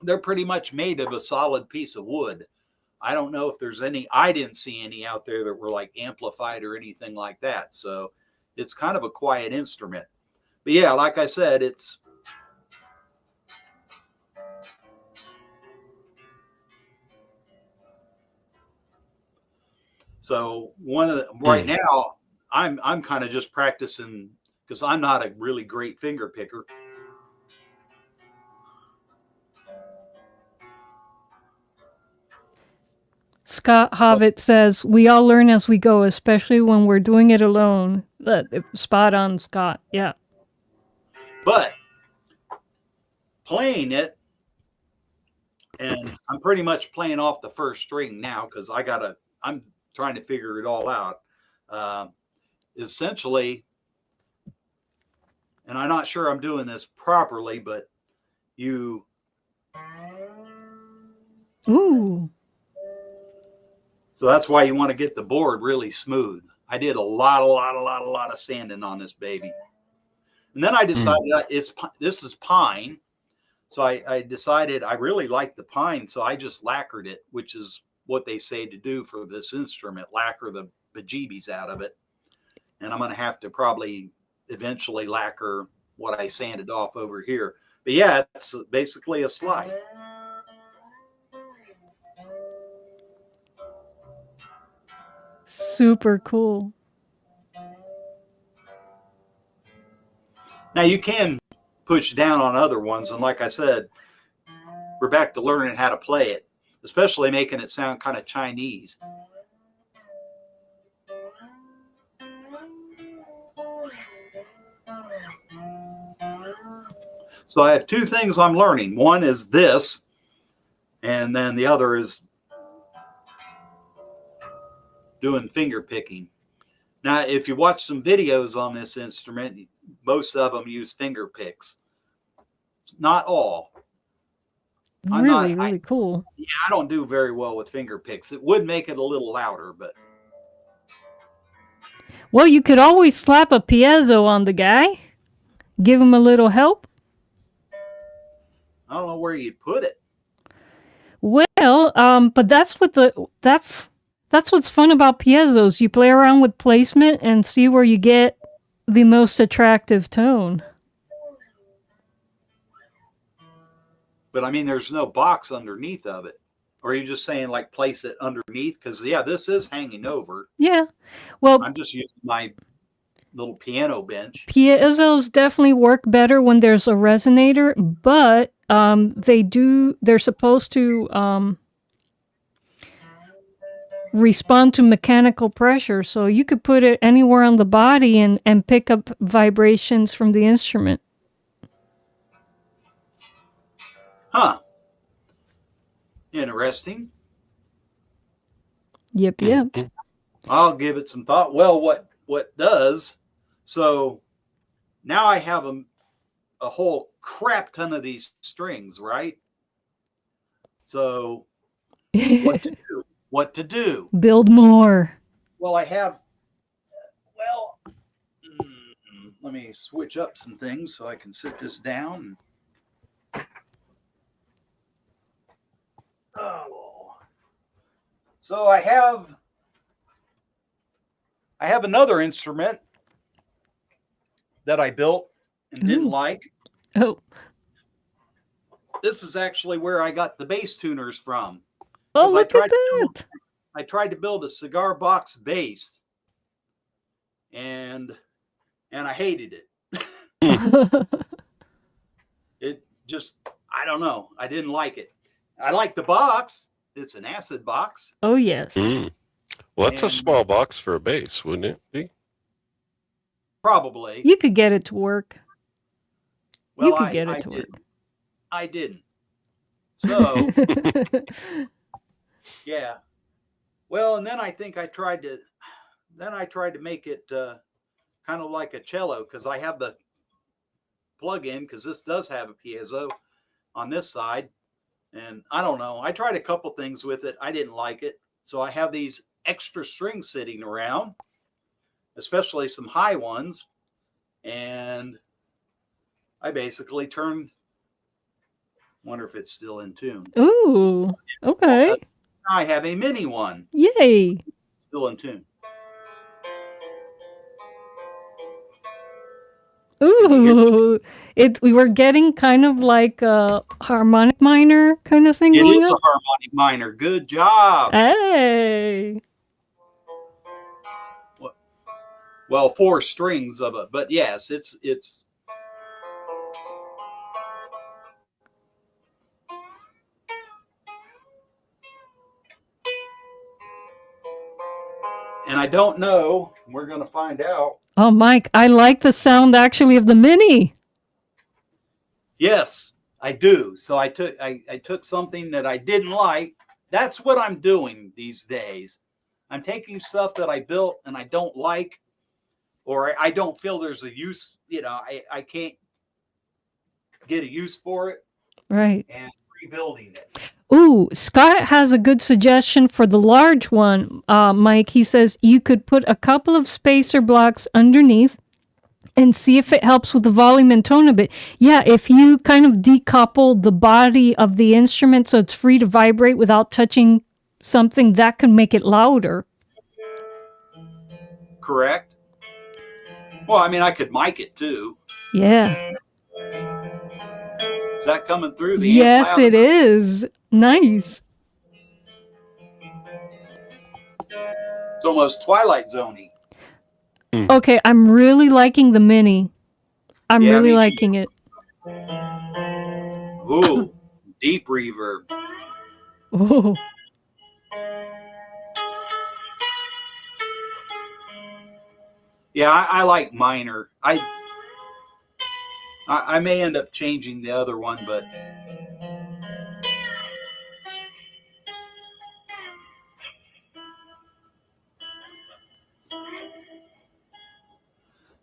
they're pretty much made of a solid piece of wood. I don't know if there's any, I didn't see any out there that were like amplified or anything like that. So it's kind of a quiet instrument. But yeah, like I said, it's so right now I'm kind of just practicing because I'm not a really great finger picker. Scott Hovitt says, we all learn as we go, especially when we're doing it alone. Spot on, Scott. Yeah. But playing it, And I'm pretty much playing off the first string now because I'm trying to figure it all out. Essentially, and I'm not sure I'm doing this properly, but you. Ooh. So that's why you want to get the board really smooth. I did a lot of sanding on this baby. And then I decided this is pine. So I decided I really like the pine. So I just lacquered it, which is what they say to do for this instrument, lacquer the bejeebies out of it. And I'm going to have to probably eventually lacquer what I sanded off over here. But yeah, it's basically a slide. Super cool. Now you can push down on other ones. And like I said, we're back to learning how to play it, especially making it sound kind of Chinese. So I have two things I'm learning. One is this, and then the other is doing finger picking. Now, if you watch some videos on this instrument, most of them use finger picks. Not all. Really cool. Yeah, I don't do very well with finger picks. It would make it a little louder, but. Well, you could always slap a piezo on the guy. Give him a little help. I don't know where you'd put it. Well, but that's what's fun about piezos. You play around with placement and see where you get the most attractive tone. But I mean, there's no box underneath of it. Or are you just saying like place it underneath? Because yeah, this is hanging over. Yeah. Well, I'm just using my little piano bench. Piezos definitely work better when there's a resonator, but they're supposed to respond to mechanical pressure. So you could put it anywhere on the body and pick up vibrations from the instrument. Huh. Interesting. Yep. I'll give it some thought. Well, what does? So now I have a whole crap ton of these strings, right? So what to do? Build more. Well, let me switch up some things so I can sit this down. Oh. So I have another instrument that I built and didn't like. Oh. This is actually where I got the bass tuners from. Oh, look at that. I tried to build a cigar box bass, and I hated it. It just, I don't know. I didn't like it. I like the box. It's an acid box. Oh, yes. Well, that's a small box for a bass, wouldn't it be? Probably. You could get it to work. Well, you could get it to work. I didn't. So, yeah. Well, and then I think I tried to make it kind of like a cello, because I have the plug-in, because this does have a piezo on this side. And I don't know. I tried a couple things with it. I didn't like it. So I have these extra strings sitting around, especially some high ones. And I basically wonder if it's still in tune. Ooh, okay. I have a mini one. Yay. Still in tune. Ooh, we were getting kind of like a harmonic minor kind of thing It going is on. a harmonic minor. Good job. Hey. Well, 4 strings of it, but yes, it's. And I don't know. We're going to find out. Oh, Mike, I like the sound actually of the mini. Yes. I do. So I took something that I didn't like. That's what I'm doing these days. I'm taking stuff that I built and I don't like, or I don't feel there's a use, I can't get a use for it, Right. and rebuilding it. Ooh, Scott has a good suggestion for the large one, Mike. He says you could put a couple of spacer blocks underneath and see if it helps with the volume and tone a bit. Yeah, if you kind of decouple the body of the instrument so it's free to vibrate without touching something, that can make it louder. Correct. Well, I mean, I could mic it too. Yeah. Is that coming through the Yes, amp? it is. Nice. It's almost Twilight Zone-y. Okay, I'm really liking the mini. I'm Yeah, really me too. liking it. Ooh, deep reverb. Ooh. Yeah, I like minor. I may end up changing the other one, but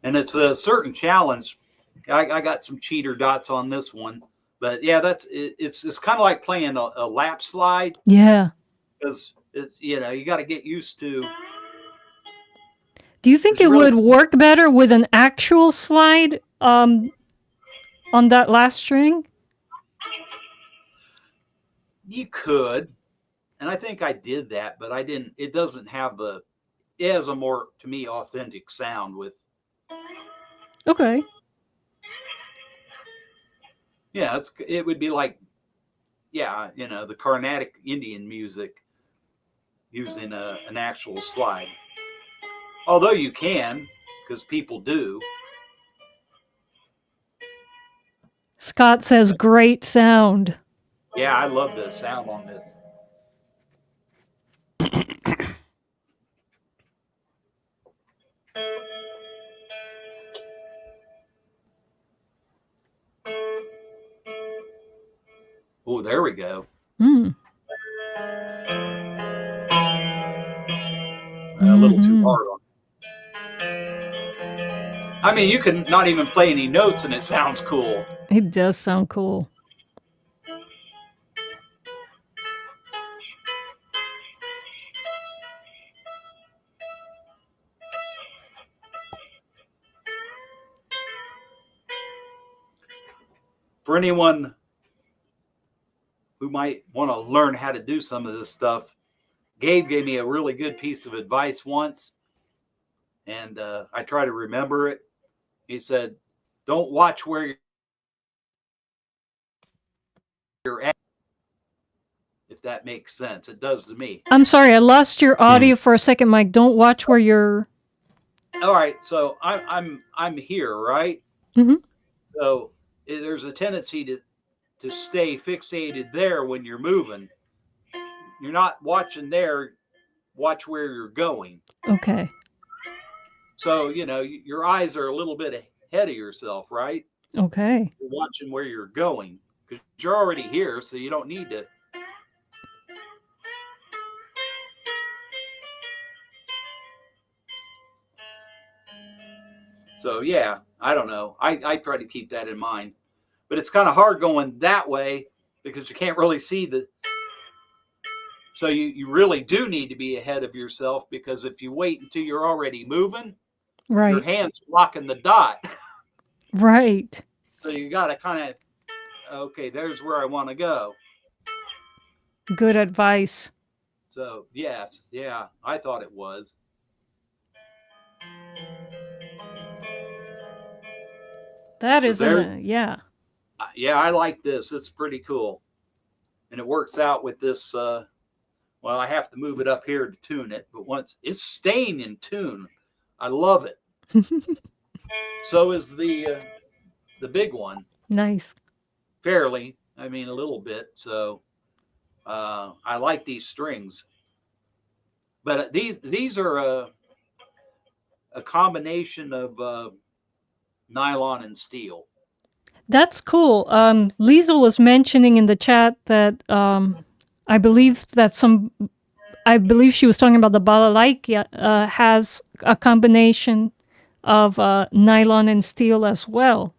and it's a certain challenge. I got some cheater dots on this one, but yeah, it's kind of like playing a lap slide, Yeah. because it's, you got to get used to. Do you think It's it really- would work better with an actual slide on that last string? You could, and I think I did that, but I didn't. It doesn't have it has a more, to me, authentic sound with. Okay. Yeah, it would be like, the Carnatic Indian music using an actual slide. Although you can, because people do. Scott says great sound. Yeah, I love the sound on this. Oh, there we go. A little too hard on it. I mean, you can not even play any notes and it sounds cool. It does sound cool. For anyone who might want to learn how to do some of this stuff, Gabe gave me a really good piece of advice once, and I try to remember it. He said, don't watch where you're at, if that makes sense. It does to me. I'm sorry, I lost your audio for a second, Mike. Don't watch where you're. All right, so I'm here, right? Mhm. So there's a tendency to stay fixated there when you're moving. You're not watching there. Watch where you're going. Okay. So, your eyes are a little bit ahead of yourself, right? Okay. You're watching where you're going because you're already here, so you don't need to. So, yeah, I don't know. I try to keep that in mind. But it's kind of hard going that way because you can't really see the. So you really do need to be ahead of yourself, because if you wait until you're already moving, your Right. hand's blocking the dot. Right. So you got to kind of, okay, there's where I want to go. Good advice. So, yes, yeah, I thought it was. That So is yeah. Yeah, I like this. It's pretty cool. And it works out with this. Well, I have to move it up here to tune it, but once it's staying in tune, I love it. So is the big one. Nice. Fairly, I mean, a little bit. So I like these strings. But these are a combination of nylon and steel. That's cool. Liza was mentioning in the chat that I believe she was talking about the balalaika has a combination of nylon and steel as well.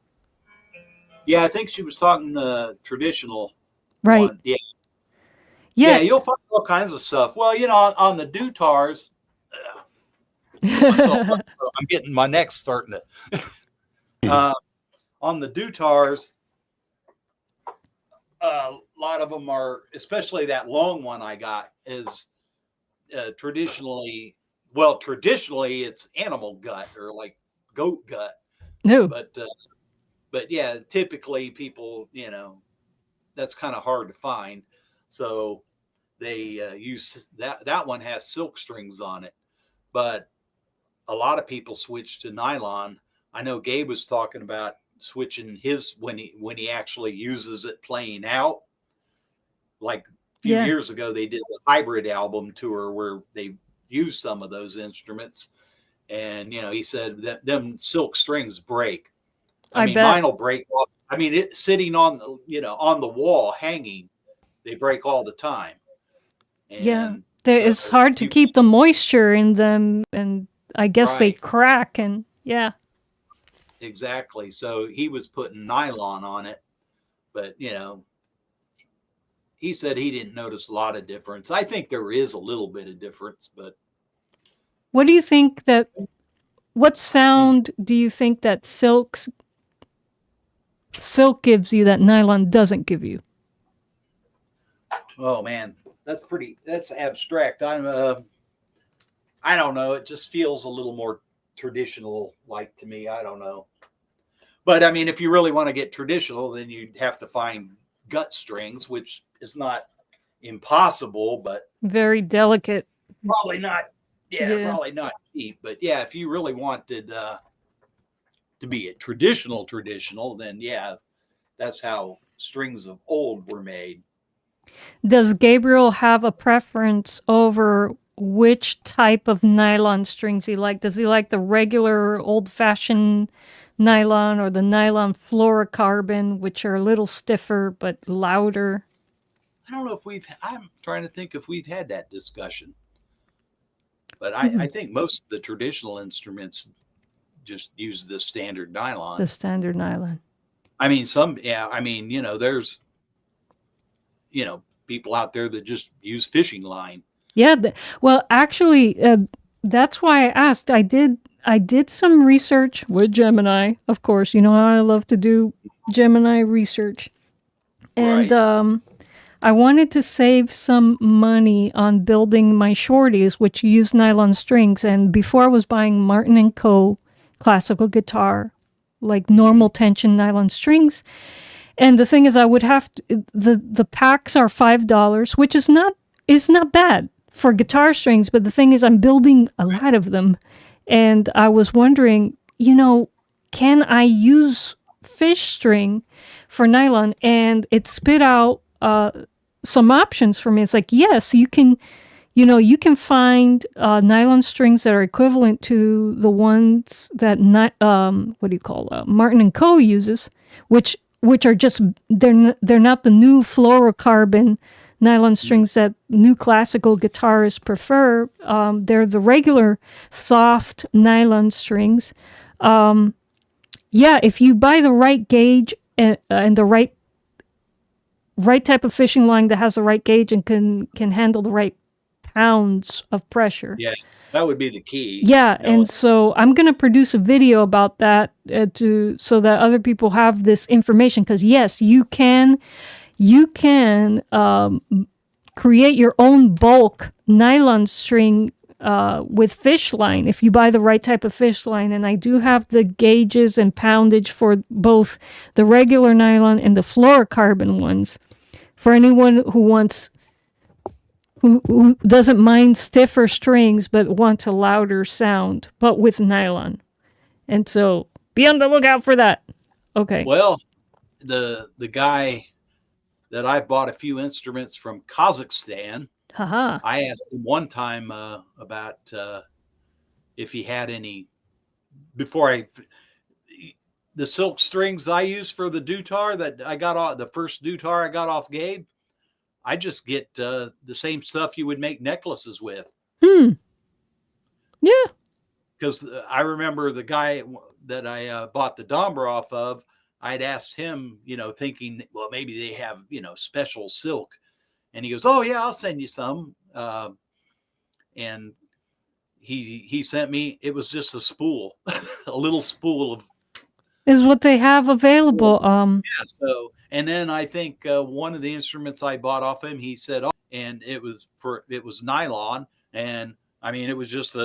Yeah, I think she was talking traditional Right. one. Yeah. Yeah. Yeah, you'll find all kinds of stuff. Well, on the dutars, I'm getting my neck starting to. On the dutars, a lot of them are, especially that long one I got, is traditionally it's animal gut or like goat gut. No. But yeah, typically people, that's kind of hard to find. So they use that one has silk strings on it, but a lot of people switch to nylon. I know Gabe was talking about switching his when he actually uses it playing out. Like a few years ago, they did a hybrid album tour where they used some of those instruments, and he said that them silk strings break. I mean, mine will break off. I mean, it sitting on the wall hanging, they break all the time. And it's hard to keep the moisture in them, and I guess they crack, and exactly. So he was putting nylon on it, but he said he didn't notice a lot of difference. I think there is a little bit of difference, but what do you think what sound do you think that silk gives you that nylon doesn't give you? Oh man, that's abstract. I don't know. It just feels a little more traditional like to me. I don't know. But I mean, if you really want to get traditional, then you'd have to find gut strings, which is not impossible, but very delicate. Probably not. Yeah, probably not cheap. But yeah, if you really wanted to be a traditional, then yeah, that's how strings of old were made. Does Gabriel have a preference over which type of nylon strings he likes? Does he like the regular old-fashioned nylon or the nylon fluorocarbon, which are a little stiffer but louder? I don't know if I'm trying to think if we've had that discussion. But I think most of the traditional instruments just use the standard nylon. The standard nylon. I mean, there's, people out there that just use fishing line. Yeah. Well, actually, that's why I asked. I did some research with Gemini, of course. You know how I love to do Gemini research. And I wanted to save some money on building my shorties, which use nylon strings. And before I was buying Martin & Co. classical guitar, like normal tension nylon strings. And the thing is, I would have to, the packs are $5, which is not bad for guitar strings. But the thing is, I'm building a lot of them. And I was wondering, can I use fish string for nylon? And it spit out some options for me. It's like, yes, you can find nylon strings that are equivalent to the ones that Martin & Co. uses, which are just they're not the new fluorocarbon nylon strings that new classical guitarists prefer. They're the regular soft nylon strings. If you buy the right gauge and the right type of fishing line that has the right gauge and can handle the right pounds of pressure. Yeah, that would be the key. Yeah, and so I'm going to produce a video about that so that other people have this information. Because yes, you can create your own bulk nylon string with fish line if you buy the right type of fish line. And I do have the gauges and poundage for both the regular nylon and the fluorocarbon ones. For anyone who doesn't mind stiffer strings but wants a louder sound, but with nylon. And so be on the lookout for that. Okay. Well, the guy that I bought a few instruments from Kazakhstan, I asked him one time about if he had any, the silk strings I use for the dutar that I got off the first dutar I got off Gabe, I just get the same stuff you would make necklaces with. Yeah. Because I remember the guy that I bought the Dombra off of, I'd asked him, thinking, well, maybe they have, special silk. And he goes, oh, yeah, I'll send you some. And he sent me, it was just a spool, a little spool of. Is what they have available. Yeah, so, and then I think one of the instruments I bought off him, he said, oh, and it was nylon. And I mean, it was just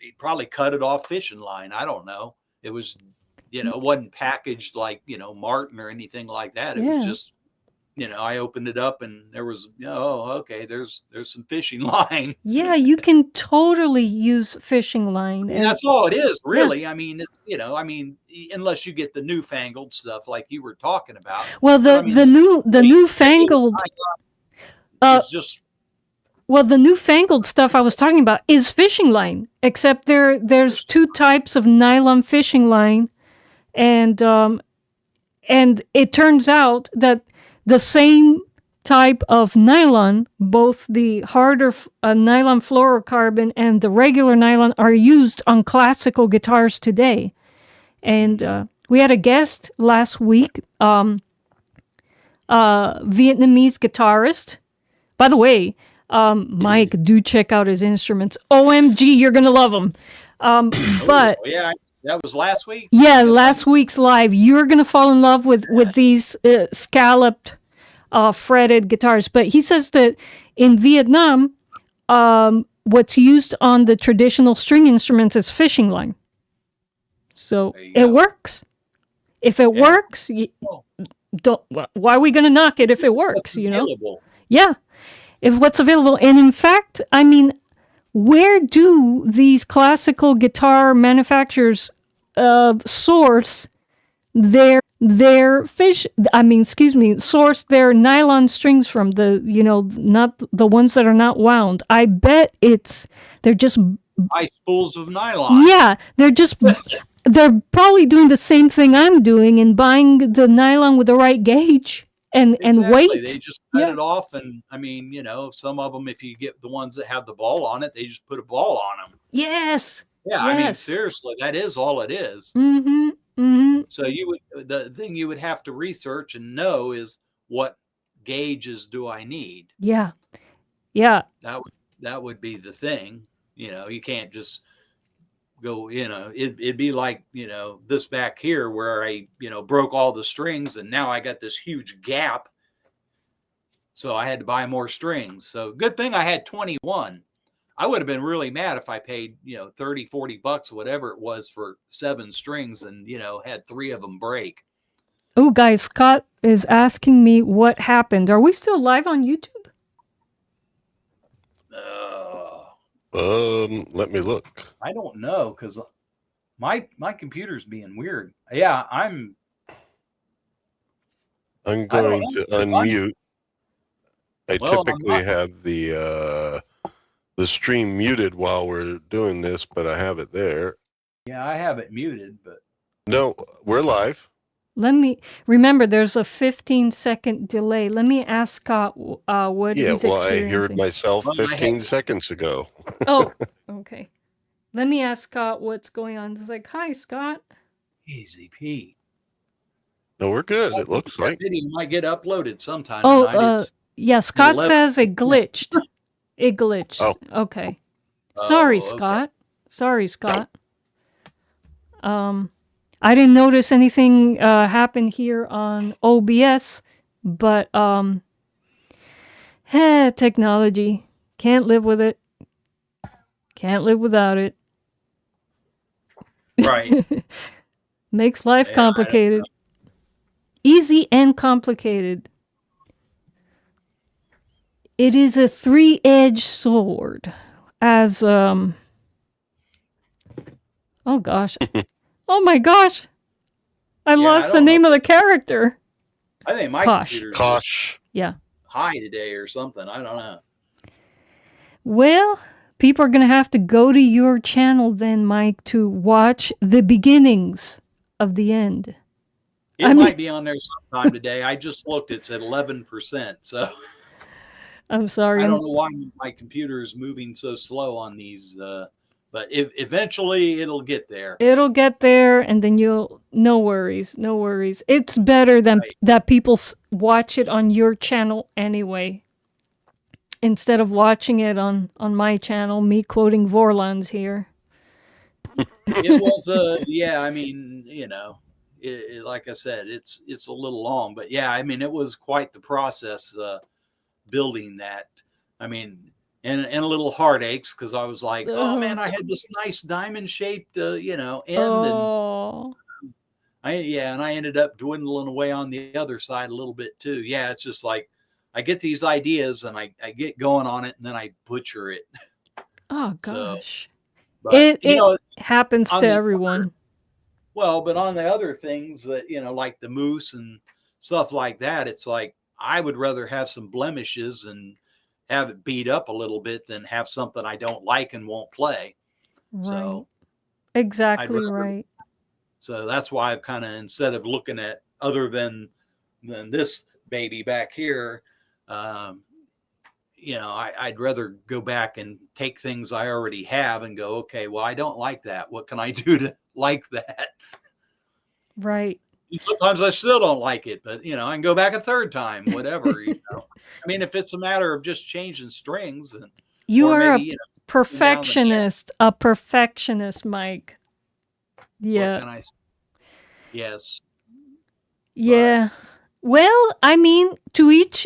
he probably cut it off fishing line. I don't know. It was, it wasn't packaged like, Martin or anything like that. It was just, I opened it up and there was, oh, okay, there's some fishing line. Yeah, you can totally use fishing line. And that's all it is, really. Yeah. I mean, it's, unless you get the newfangled stuff like you were talking about. Well, the newfangled is just. Well, the newfangled stuff I was talking about is fishing line, except there's two types of nylon fishing line, and it turns out that the same type of nylon, both the harder nylon fluorocarbon and the regular nylon, are used on classical guitars today. And we had a guest last week, Vietnamese guitarist. By the way, Mike, do check out his instruments. OMG, you're going to love them. But yeah, that was last week. Yeah, last week's live. You're going to fall in love with these scalloped, fretted guitars. But he says that in Vietnam, what's used on the traditional string instruments is fishing line. So it works. If it works, why are we going to knock it if it works? Yeah. If what's available. And in fact, I mean, where do these classical guitar manufacturers source their source their nylon strings from? Not the ones that are not wound. I bet they're just spools of nylon. Yeah, they're probably doing the same thing I'm doing and buying the nylon with the right gauge. And weight. They just cut it off, and I mean, some of them, if you get the ones that have the ball on it, they just put a ball on them. Yes. Yeah, yes. I mean, seriously, that is all it is. Mm-hmm. Mm-hmm. So the thing you would have to research and know is what gauges do I need? Yeah. Yeah. That would be the thing. You can't just go, it'd be like, this back here where I, broke all the strings and now I got this huge gap. So I had to buy more strings. So good thing I had 21. I would have been really mad if I paid, $30-$40, whatever it was, for 7 strings and, had 3 of them break. Oh, guys, Scott is asking me what happened. Are we still live on YouTube? Let me look. I don't know, because my computer's being weird. Yeah, I'm going to unmute. I typically have the stream muted while we're doing this, but I have it there. Yeah, I have it muted, but no, we're live. Let me remember. There's a 15-second delay. Let me ask Scott what he's experiencing. I heard myself 15 seconds ago. Oh, okay. Let me ask Scott what's going on. It's like, hi, Scott. Easy Pete. No, we're good. It looks like video might get uploaded sometime. Oh, yeah. Scott says it glitched. It glitched. Oh. Okay. Sorry, Scott. Sorry, Scott. I didn't notice anything happen here on OBS, but technology. Can't live with it. Can't live without it. Right. Makes life complicated. Easy and complicated. It is a 3-edged sword. As oh gosh. Oh my gosh. I lost the name of the character. I think my computer's Kosh. Yeah. high today or something. I don't know. Well, people are going to have to go to your channel then, Mike, to watch the beginnings of the end. It might be on there sometime today. I just looked, it's at 11%. So I'm sorry. I don't know why my computer is moving so slow on these, but eventually it'll get there. It'll get there, and then no worries. It's better than that people watch it on your channel anyway, instead of watching it on my channel, me quoting Vorlands here. It was, yeah, I mean, like I said, it's a little long, but yeah, I mean, it was quite the process, building that. I mean, and a little heartaches, because I was like, oh man, I had this nice diamond shaped, end, and I ended up dwindling away on the other side a little bit too. Yeah, it's just like I get these ideas and I get going on it, and then I butcher it. Oh gosh, but, it happens to everyone. But on the other things that, like the moose and stuff like that, it's like I would rather have some blemishes and have it beat up a little bit than have something I don't like and won't play. Right. So exactly right. So that's why I've kind of, instead of looking at other than this baby back here, I'd rather go back and take things I already have and go, okay, well, I don't like that. What can I do to like that? Right. And sometimes I still don't like it, but I can go back a third time, whatever. I mean, if it's a matter of just changing strings, and you are maybe, a perfectionist, Mike. Yeah. What can I say? Yes. Yeah. But, well, I mean, to each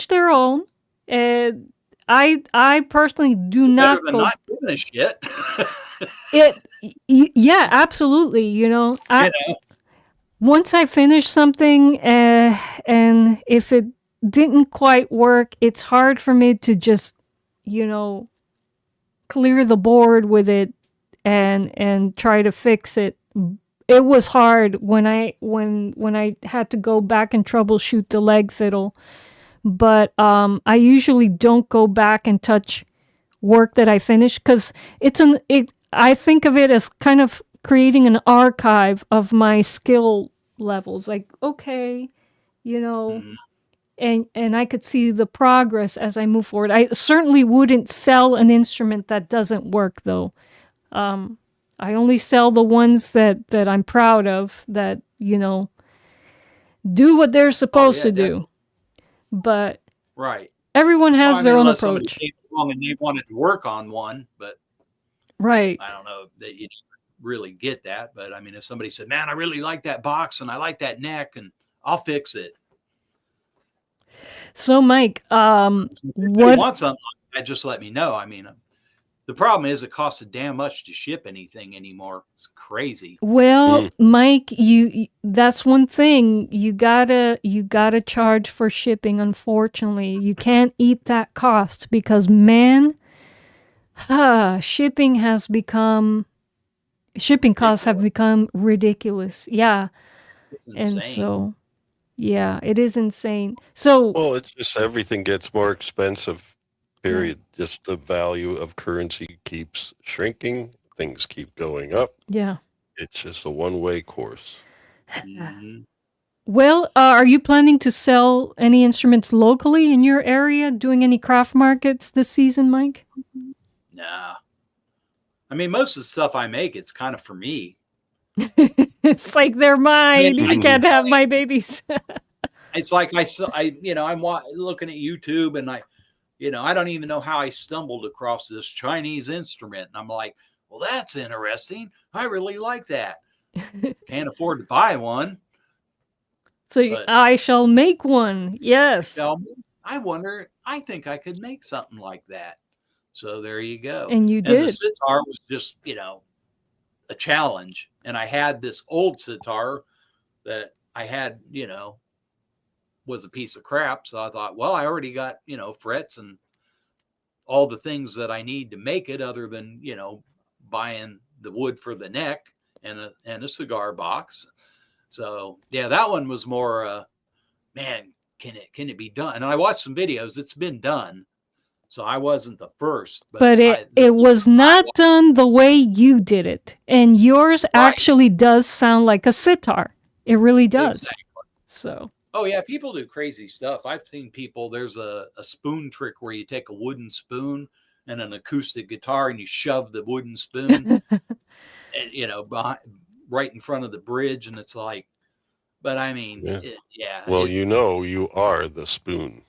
their own. I personally do not go. Not giving a shit. Yeah, absolutely. Once I finish something, and if it didn't quite work, it's hard for me to just, clear the board with it and try to fix it. It was hard when I had to go back and troubleshoot the leg fiddle, but I usually don't go back and touch work that I finished, because I think of it as kind of creating an archive of my skill levels. Like, okay, and I could see the progress as I move forward. I certainly wouldn't sell an instrument that doesn't work, though. I only sell the ones that I'm proud of, that, do what they're supposed to do. But right, everyone has their own approach. Somebody came along and they wanted to work on one, but right, I don't know that you really get that. But I mean, if somebody said, "Man, I really like that box and I like that neck," and I'll fix it. So, Mike, what you want something like that, just let me know. I mean, the problem is it costs a damn much to ship anything anymore. It's crazy. Well, Mike, that's one thing. You gotta charge for shipping. Unfortunately, you can't eat that cost, because shipping costs have become ridiculous. Yeah. And so, yeah, it is insane. So, well, it's just everything gets more expensive. Period. Yeah. Just the value of currency keeps shrinking. Things keep going up. Yeah. It's just a one-way course. Mm-hmm. Well, are you planning to sell any instruments locally in your area? Doing any craft markets this season, Mike? Nah. I mean, most of the stuff I make, it's kind of for me. It's like they're mine. You can't have my babies. It's like I'm looking at YouTube, and I don't even know how I stumbled across this Chinese instrument. And I'm like, well, that's interesting. I really like that. Can't afford to buy one. So I shall make one. Yes. I wonder, I think I could make something like that. So there you go. And you did. And the sitar was just, a challenge. And I had this old sitar that I had, was a piece of crap. So I thought, well, I already got, frets and all the things that I need to make it, other than, buying the wood for the neck and a cigar box. So yeah, that one was more, man, can it be done? And I watched some videos. It's been done. So I wasn't the first, But it was not done the way you did it. And yours actually does sound like a sitar. It really does. Exactly. So. Oh, yeah. People do crazy stuff. I've seen people, there's a spoon trick where you take a wooden spoon and an acoustic guitar and you shove the wooden spoon, and, you know, right in front of the bridge. And it's like, but I mean, well, you know, you are the spoon.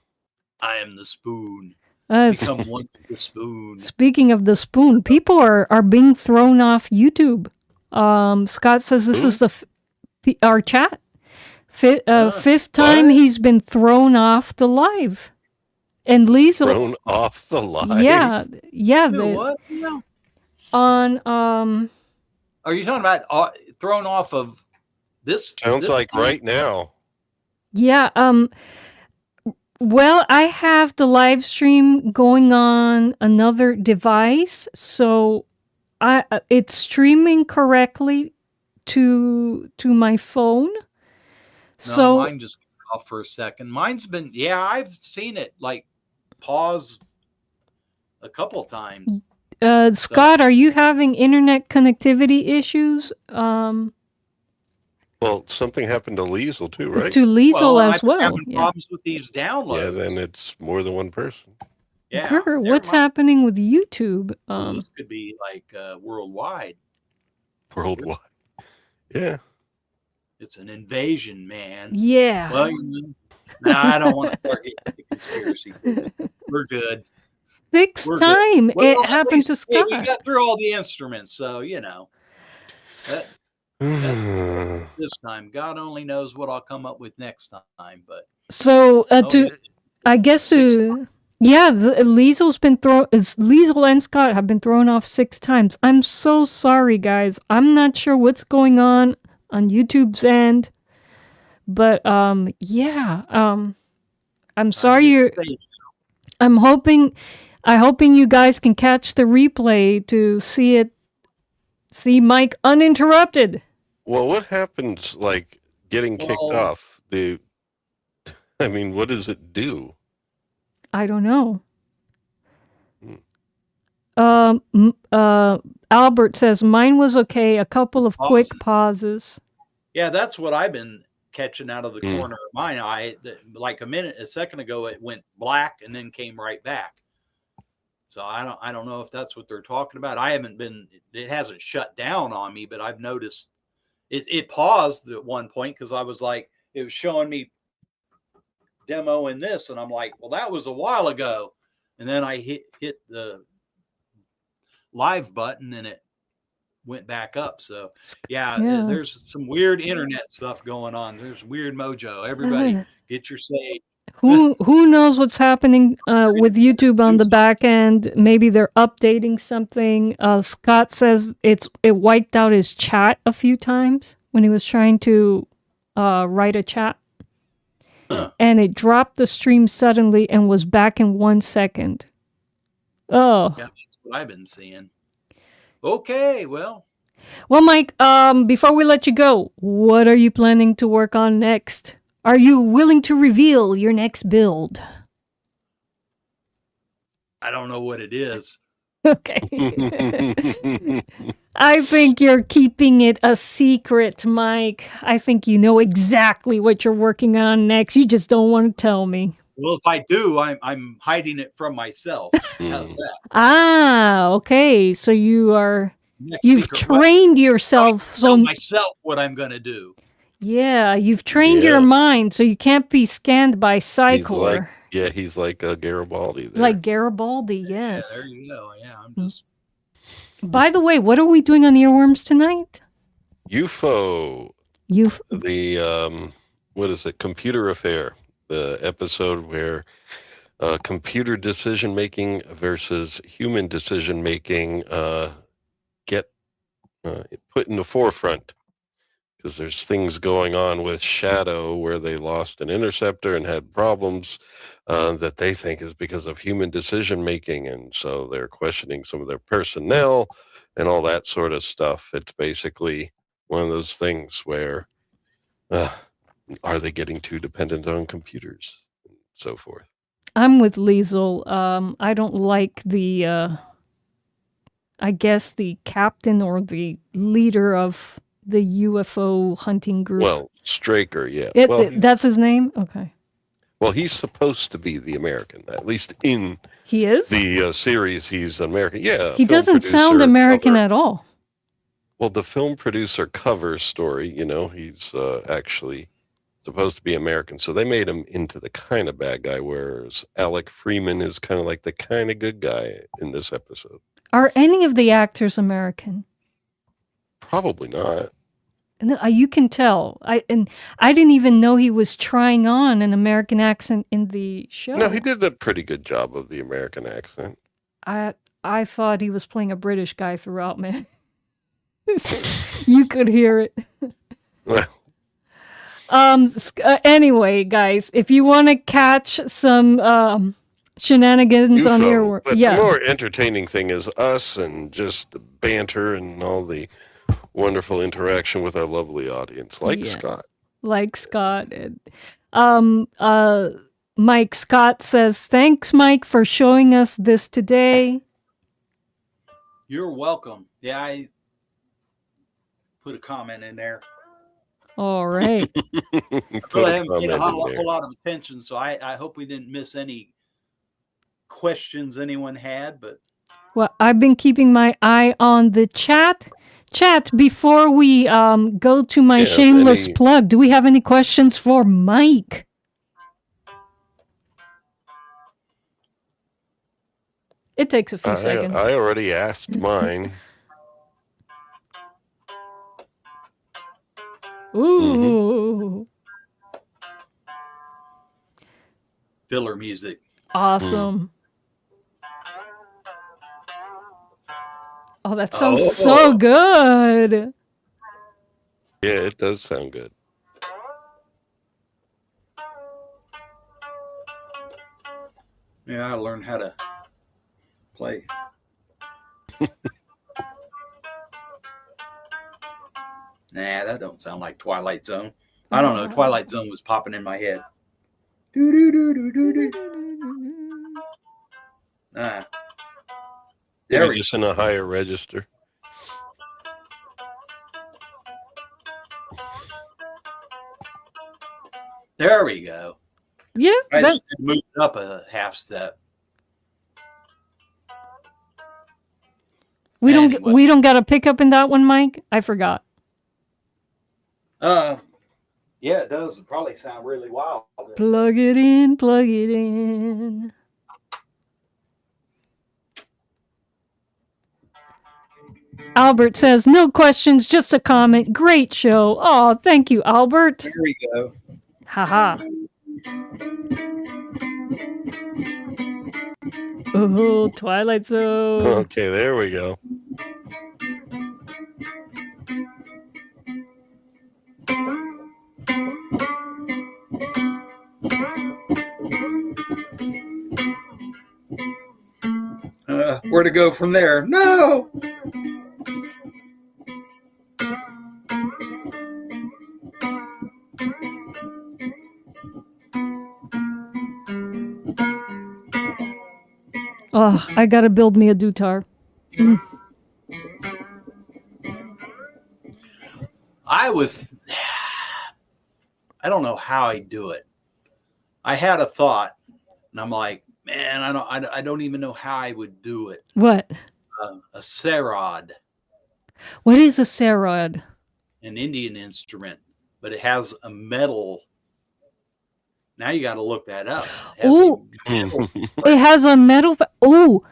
I am the spoon. Become one with the spoon. Speaking of the spoon, people are being thrown off YouTube. Scott says this is our chat. Fifth time he's been thrown off the live. And Liza thrown off the live. Yeah. What? On Are you talking about thrown off of this? Sounds like right now. Yeah. Well, I have the live stream going on another device, so it's streaming correctly to my phone. No, mine just got off for a second. Mine's been, I've seen it like pause a couple times. Scott, are you having internet connectivity issues? Well, something happened to Liesel too, right? To Liesel as well. Having problems with these downloads. Yeah, then it's more than one person. Yeah. Kurt, what's happening with YouTube? This could be like worldwide. Worldwide. Yeah. It's an invasion, man. Yeah. Well, I don't want to start getting into conspiracy. We're good. Sixth time it happened to Scott. We got through all the instruments, so you know. This time, God only knows what I'll come up with next time. But so Liesel's been thrown. Liesel and Scott have been thrown off 6 times. I'm so sorry, guys. I'm not sure what's going on YouTube's end, but I'm sorry. I'm hoping you guys can catch the replay to see Mike uninterrupted. Well, what happens, like, getting kicked off? What does it do? I don't know. Albert says, mine was okay. A couple of quick pauses. Yeah, that's what I've been catching out of the corner of mine eye. Like a second ago, it went black and then came right back. So I don't know if that's what they're talking about. It hasn't shut down on me, but I've noticed it paused at one point because I was like, it was showing me demoing this, and I'm like, well, that was a while ago. And then I hit the live button and it went back up. So there's some weird internet stuff going on. There's weird mojo. Everybody get your save. Who knows what's happening with YouTube on the back end? Maybe they're updating something. Scott says it wiped out his chat a few times when he was trying to write a chat. And it dropped the stream suddenly and was back in 1 second. Oh. Yeah, that's what I've been seeing. Okay, well, Mike, before we let you go, what are you planning to work on next? Are you willing to reveal your next build? I don't know what it is. Okay. I think you're keeping it a secret, Mike. I think you know exactly what you're working on next. You just don't want to tell me. Well, if I do, I'm hiding it from myself. How's that? Ah, okay. So you've trained yourself. Tell myself what I'm going to do. Yeah, you've trained your mind so you can't be scanned by Psycheopera. He's like Garibaldi there. Like Garibaldi, yes. Yeah, there you go. Yeah, I'm just... By the way, what are we doing on Earworms tonight? UFO. The, what is it? Computer Affair. The episode where computer decision-making versus human decision-making get put in the forefront. Because there's things going on with Shadow where they lost an interceptor and had problems that they think is because of human decision-making. And so they're questioning some of their personnel and all that sort of stuff. It's basically one of those things where are they getting too dependent on computers and so forth? I'm with Liesel. I don't like the, I guess the captain or the leader of the UFO hunting group. Well, Straker, yeah. That's his name? Okay. Well, he's supposed to be the American, at least in He is? the series. He's American. Yeah. He doesn't sound American at all. Well, the film producer cover story, he's actually supposed to be American. So they made him into the kind of bad guy, whereas Alec Freeman is kind of like the kind of good guy in this episode. Are any of the actors American? Probably not. And you can tell. I didn't even know he was trying on an American accent in the show. No, he did a pretty good job of the American accent. I thought he was playing a British guy throughout, man. You could hear it. Well. Anyway, guys, if you want to catch some shenanigans on here, but the more entertaining thing is us and just the banter and all the wonderful interaction with our lovely audience, like Scott. Like Scott. Mike Scott says, "Thanks, Mike, for showing us this today." You're welcome. Yeah, I put a comment in there. All right. I haven't paid a whole lot of attention, so I hope we didn't miss any questions anyone had. But well, I've been keeping my eye on the chat. Before we go to my shameless plug, do we have any questions for Mike? It takes a few seconds. I already asked mine. Ooh. Filler music. Awesome. Oh, that sounds so good. Yeah, it does sound good. Yeah, I learned how to play. Nah, that don't sound like Twilight Zone. I don't know. Twilight Zone was popping in my head. Maybe just in a higher register. There we go. Yeah, I just moved up a half step. We don't got a pickup in that one, Mike. I forgot. Yeah, it does. It probably sound really wild. Plug it in, plug it in. Albert says, no questions, just a comment. Great show. Oh, thank you, Albert. There we go. Haha. Oh, Twilight Zone. Okay, there we go. Where to go from there? No. Oh, I gotta build me a dutar. I don't know how I do it. I had a thought, and I'm like, man, I don't even know how I would do it. What? A sarod. What is a sarod? An Indian instrument, but it has a metal. Now you got to look that up. It has a metal. Oh,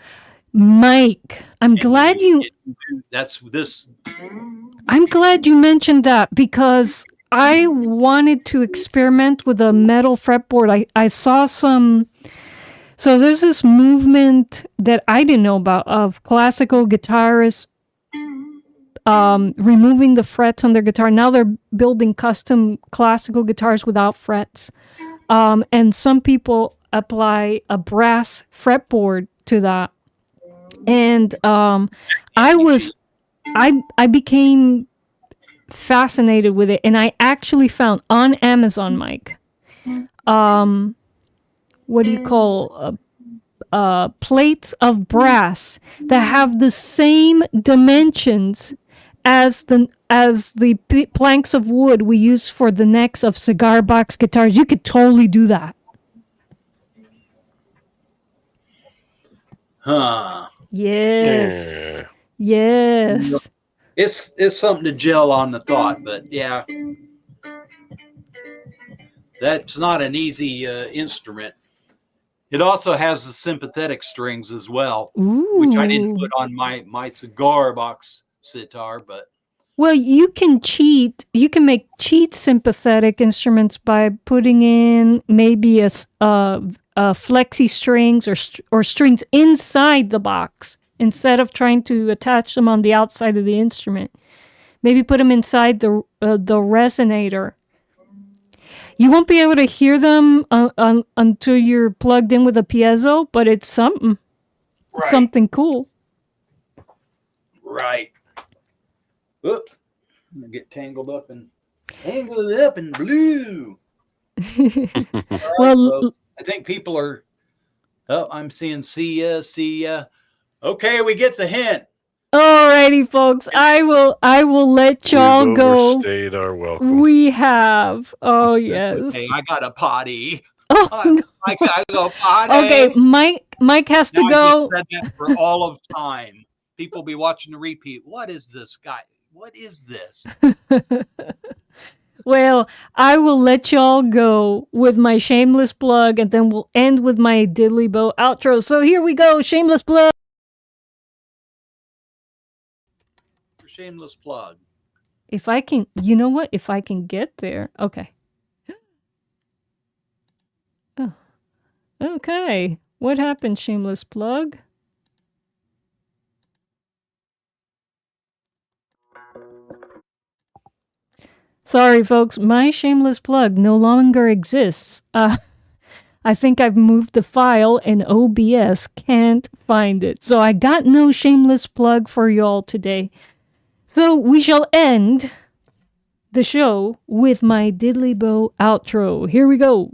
Mike, I'm glad you. That's this. I'm glad you mentioned that because I wanted to experiment with a metal fretboard. I saw some. So there's this movement that I didn't know about of classical guitarists removing the frets on their guitar. Now they're building custom classical guitars without frets. And some people apply a brass fretboard to that. And I became fascinated with it. And I actually found on Amazon, Mike, what do you call plates of brass that have the same dimensions as the planks of wood we use for the necks of cigar box guitars. You could totally do that. Huh. Yes. Yes. It's something to gel on the thought, but yeah, that's not an easy instrument. It also has the sympathetic strings as well, which I didn't put on my cigar box sitar, but well, you can cheat. You can make cheat sympathetic instruments by putting in maybe a flexi strings or strings inside the box instead of trying to attach them on the outside of the instrument. Maybe put them inside the resonator. You won't be able to hear them until you're plugged in with a piezo, but it's something. right. Something cool. Right. Oops. I'm gonna get tangled up in blue. Right, Well, I think people are. Oh, I'm seeing see ya. Okay, we get the hint. alrighty, folks. I will let y'all We've go. overstayed our welcome. We have. Oh yes. Hey, I got a potty. Oh no. I gotta go potty. Okay, Mike has to Now go. I just said that for all of time. People be watching the repeat. What is this guy? What is this? Well, I will let y'all go with my shameless plug, and then we'll end with my diddly bow outro. So here we go, shameless plug. Shameless plug. If I can, you know what? If I can get there. Okay. Oh, okay. What happened, shameless plug? Sorry, folks. My shameless plug no longer exists. I think I've moved the file and OBS can't find it. So I got no shameless plug for y'all today. So we shall end the show with my diddly bow outro. Here we go.